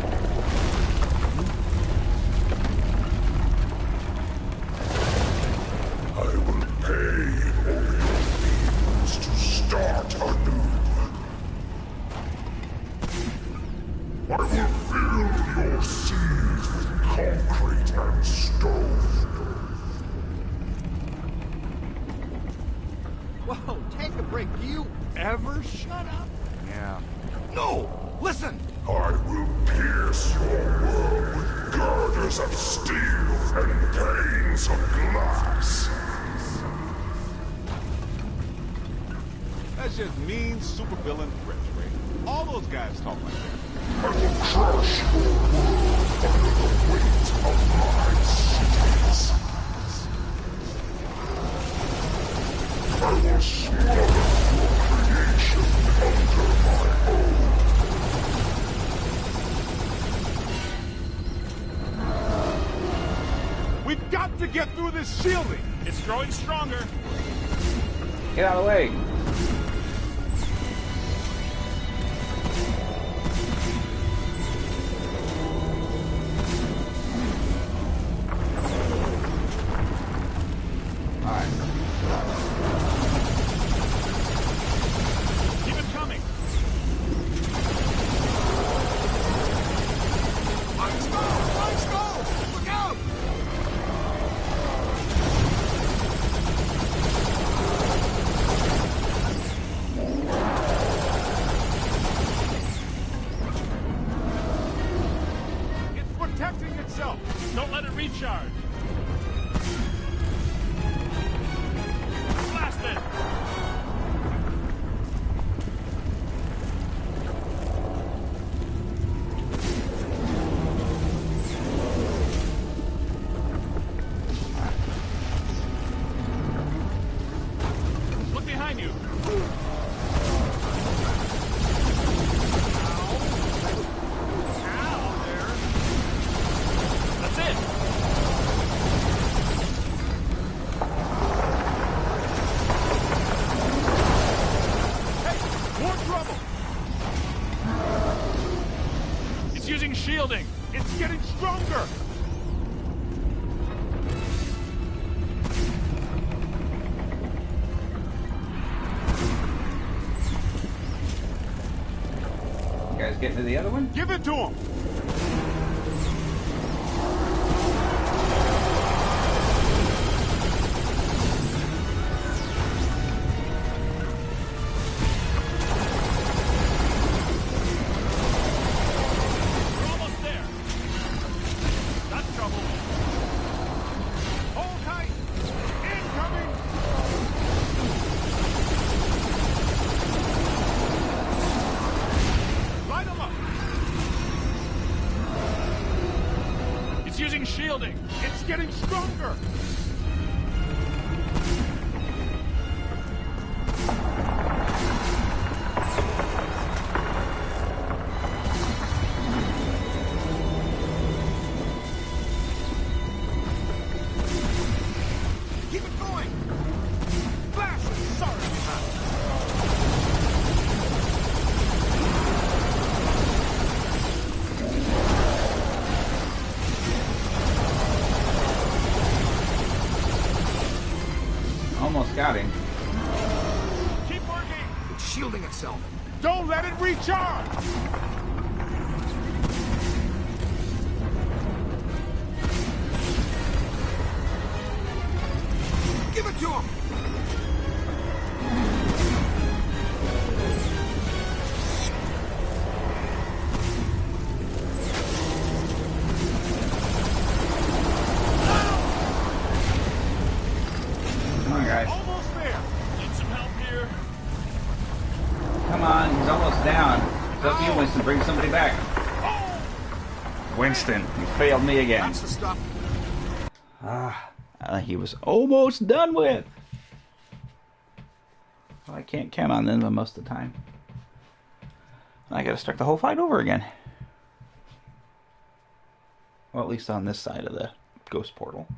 I will pave over your fields to start anew. I will fill your seas with concrete and stone. Whoa, take a break. Do you ever shut up? Yeah. No! Listen! I will pierce your world with girders of steel and panes of glass. That's just mean supervillain threats, Ray. All those guys talk like that. I will crush your world under the weight of my cities. I will smother your creation under my own. We've got to get through this shielding! It's growing stronger. Get out of the way. Alright. Keep it coming. Let's go! Let's go! Look out! It's protecting itself! Don't let it recharge. Blast it. Look behind you. Ow, there. That's it. Hey! More trouble! It's using shielding. It's getting stronger! guys getting to the other one? Give it to him! We're almost there. That's trouble. Hold tight! Incoming! Light him up! It's using shielding. It's getting stronger! Keep it going! Flash! Sorry, behind. Almost got him. Keep working! It's shielding itself. Don't let it recharge! Give it to him! Come on, guys. Almost there! Need some help here. Come on, he's almost down. It's up to you, Winston. Bring somebody back. Winston, you failed me again. That's the stuff. He was almost done with. Well, I can't count on them most of the time. I gotta start the whole fight over again. Well, at least on this side of the ghost portal.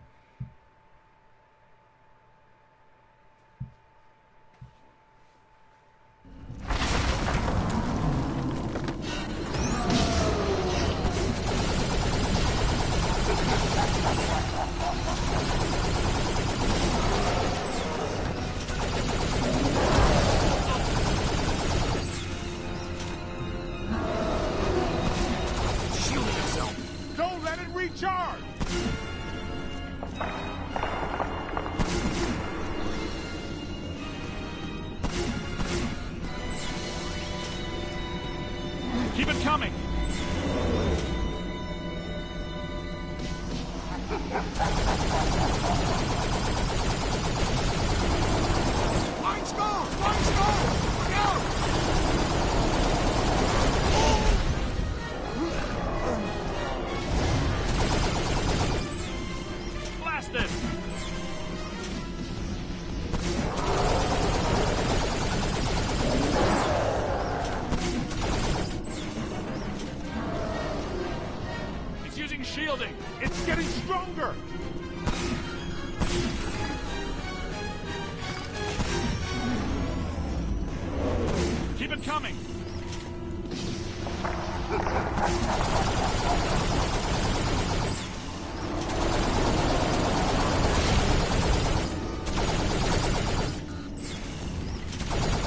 Shielding itself. Don't let it recharge! Keep it coming. Lights go! Lights go! Look out! Blast it. It's using shielding. It's getting stronger! Keep it coming.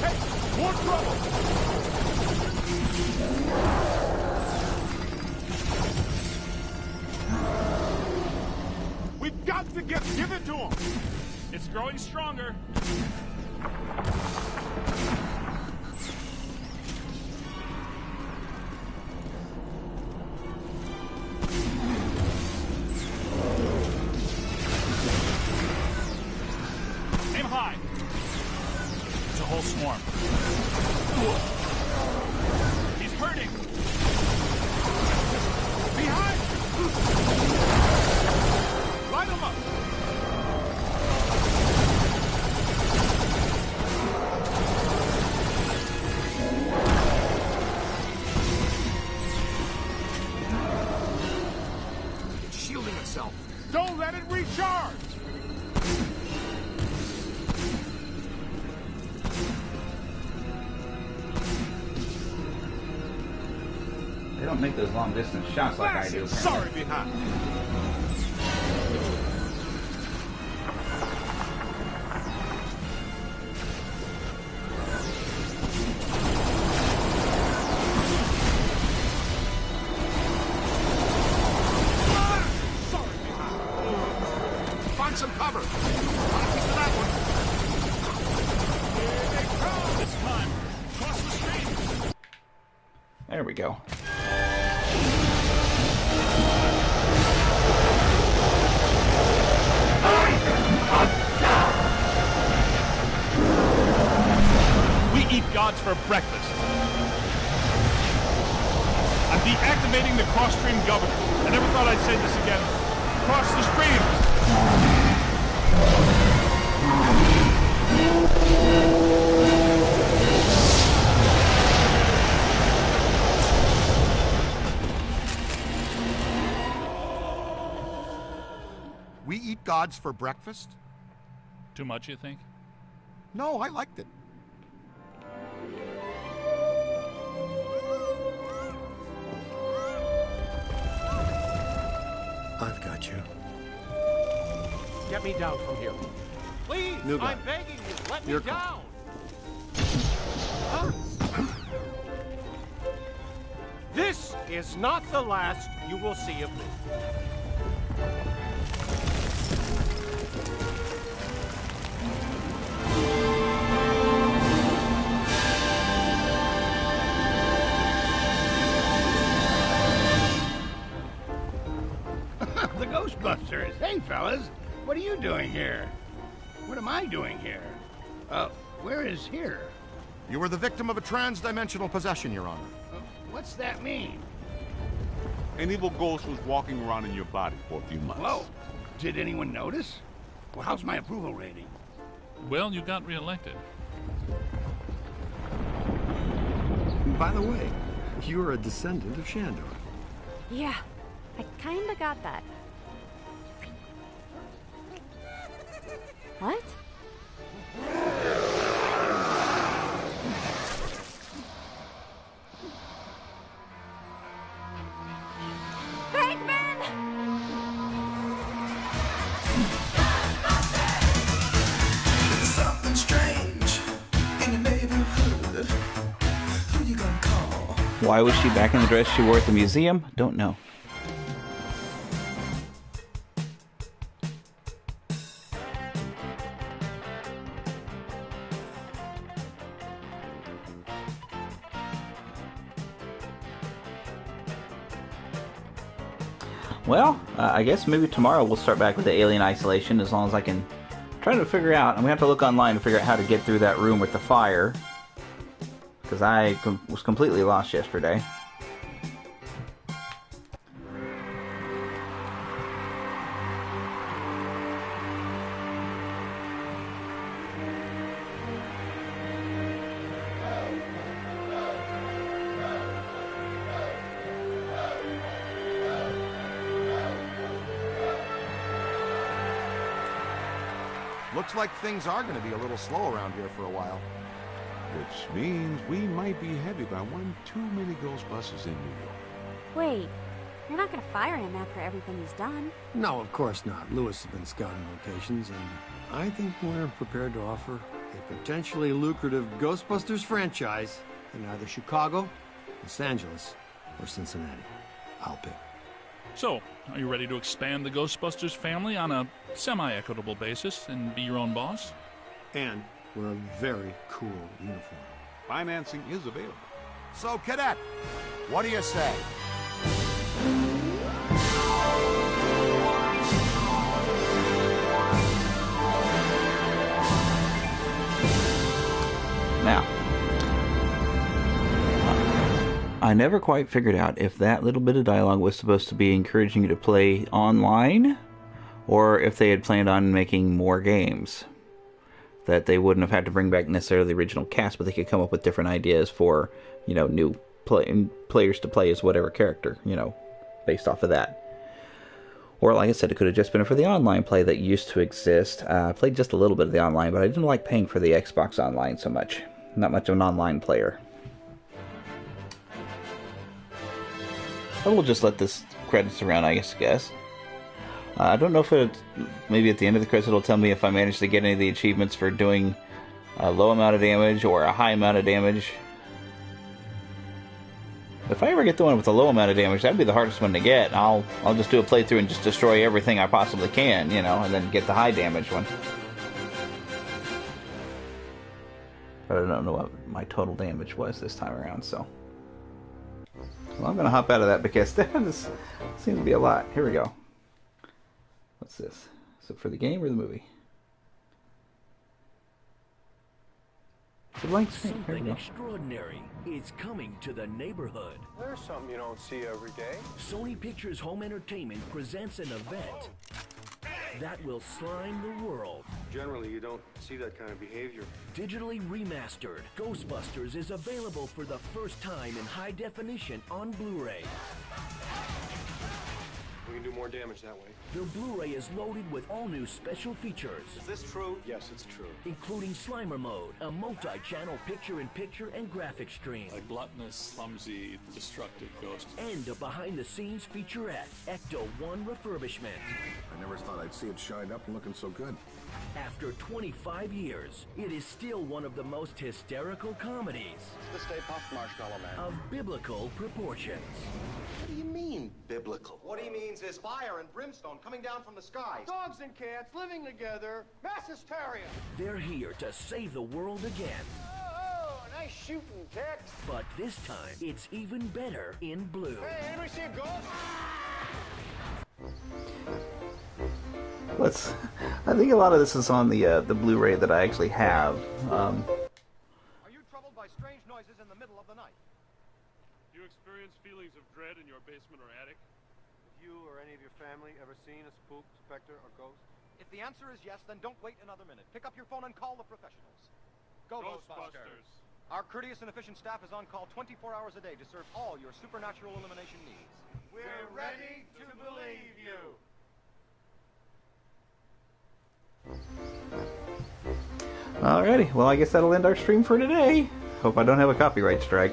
Hey, more trouble! We've got to give it to him! It's growing stronger. Aim high. It's a whole swarm. He's hurting. Behind! Light him up! It's shielding itself. Don't let it recharge! They don't make those long distance shots like I do. Sorry, behind. cover. Want a piece of that one? Here they come. It's time. Cross the stream. There we go. We eat gods for breakfast. I'm deactivating the cross-stream governor. I never thought I'd say this again. Cross the streams! We eat gods for breakfast? Too much, you think? No, I liked it. I've got you. Get me down from here. Please, New guy. I'm begging you, let Your me call. down. This is not the last you will see of me. The Ghostbusters. Hey, fellas. What are you doing here? What am I doing here? Where is here? You were the victim of a trans-dimensional possession, Your Honor. What's that mean? An evil ghost was walking around in your body for a few months. Whoa. Did anyone notice? Well, how's my approval rating? Well, you got reelected. By the way, you're a descendant of Shandor. Yeah, I kinda got that. What? Something strange in your neighborhood. Who you gonna call? Why was she back in the dress she wore at the museum? Don't know. Well, I guess maybe tomorrow we'll start back with the Alien Isolation, as long as I can try to figure out. I'm going to have to look online to figure out how to get through that room with the fire, because I was completely lost yesterday. Looks like things are going to be a little slow around here for a while. Which means we might be headed by one too many Ghostbusters in New York. Wait, you're not gonna fire him after everything he's done. No, of course not. Lewis has been scouting locations, and I think we're prepared to offer a potentially lucrative Ghostbusters franchise in either Chicago, Los Angeles, or Cincinnati. I'll pick. So, are you ready to expand the Ghostbusters family on a semi-equitable basis and be your own boss? And we're a very cool uniform. Financing is available. So, Cadet, what do you say? Now, I never quite figured out if that little bit of dialogue was supposed to be encouraging you to play online, or if they had planned on making more games. That they wouldn't have had to bring back necessarily the original cast, but they could come up with different ideas for, you know, new players to play as whatever character, you know, based off of that. Or, like I said, it could have just been for the online play that used to exist. I played just a little bit of the online, but I didn't like paying for the Xbox Online so much. Not much of an online player. But we'll just let this credits around, I guess. I don't know if maybe at the end of the credits it'll tell me if I managed to get any of the achievements for doing a low amount of damage or a high amount of damage. If I ever get the one with the low amount of damage, that'd be the hardest one to get. I'll just do a playthrough and just destroy everything I possibly can, you know, and then get the high damage one. But I don't know what my total damage was this time around, so... Well, I'm going to hop out of that because this seems to be a lot. Here we go. What's this? Is it for the game or the movie? It's a blank screen. Here we Something go. extraordinary is coming to the neighborhood. There's something you don't see every day. Sony Pictures Home Entertainment presents an event that will slime the world. Generally, you don't see that kind of behavior. Digitally remastered, Ghostbusters is available for the first time in high definition on Blu-ray. We can do more damage that way. The Blu-ray is loaded with all new special features. Is this true? Yes, it's true. Including Slimer Mode, a multi-channel picture-in-picture and graphic stream. A gluttonous, clumsy, destructive ghost. And a behind-the-scenes featurette, Ecto-1 refurbishment. I never thought I'd see it shined up and looking so good. After 25 years, it is still one of the most hysterical comedies The Stay Puft Marshmallow Man. of biblical proportions. What do you mean, biblical? What he means is fire and brimstone coming down from the skies. Dogs and cats living together. Mass hysteria. They're here to save the world again. Oh, nice shooting, Tex. But this time, it's even better in blue. Hey, anybody see a ghost? I think a lot of this is on the Blu-ray that I actually have. Are you troubled by strange noises in the middle of the night? Do you experience feelings of dread in your basement or attic? Have you or any of your family ever seen a spook, specter, or ghost? If the answer is yes, then don't wait another minute. Pick up your phone and call the professionals. Go Ghostbusters. Our courteous and efficient staff is on call 24 hours a day to serve all your supernatural elimination needs. We're ready to believe you. Alrighty, well I guess that'll end our stream for today. Hope I don't have a copyright strike.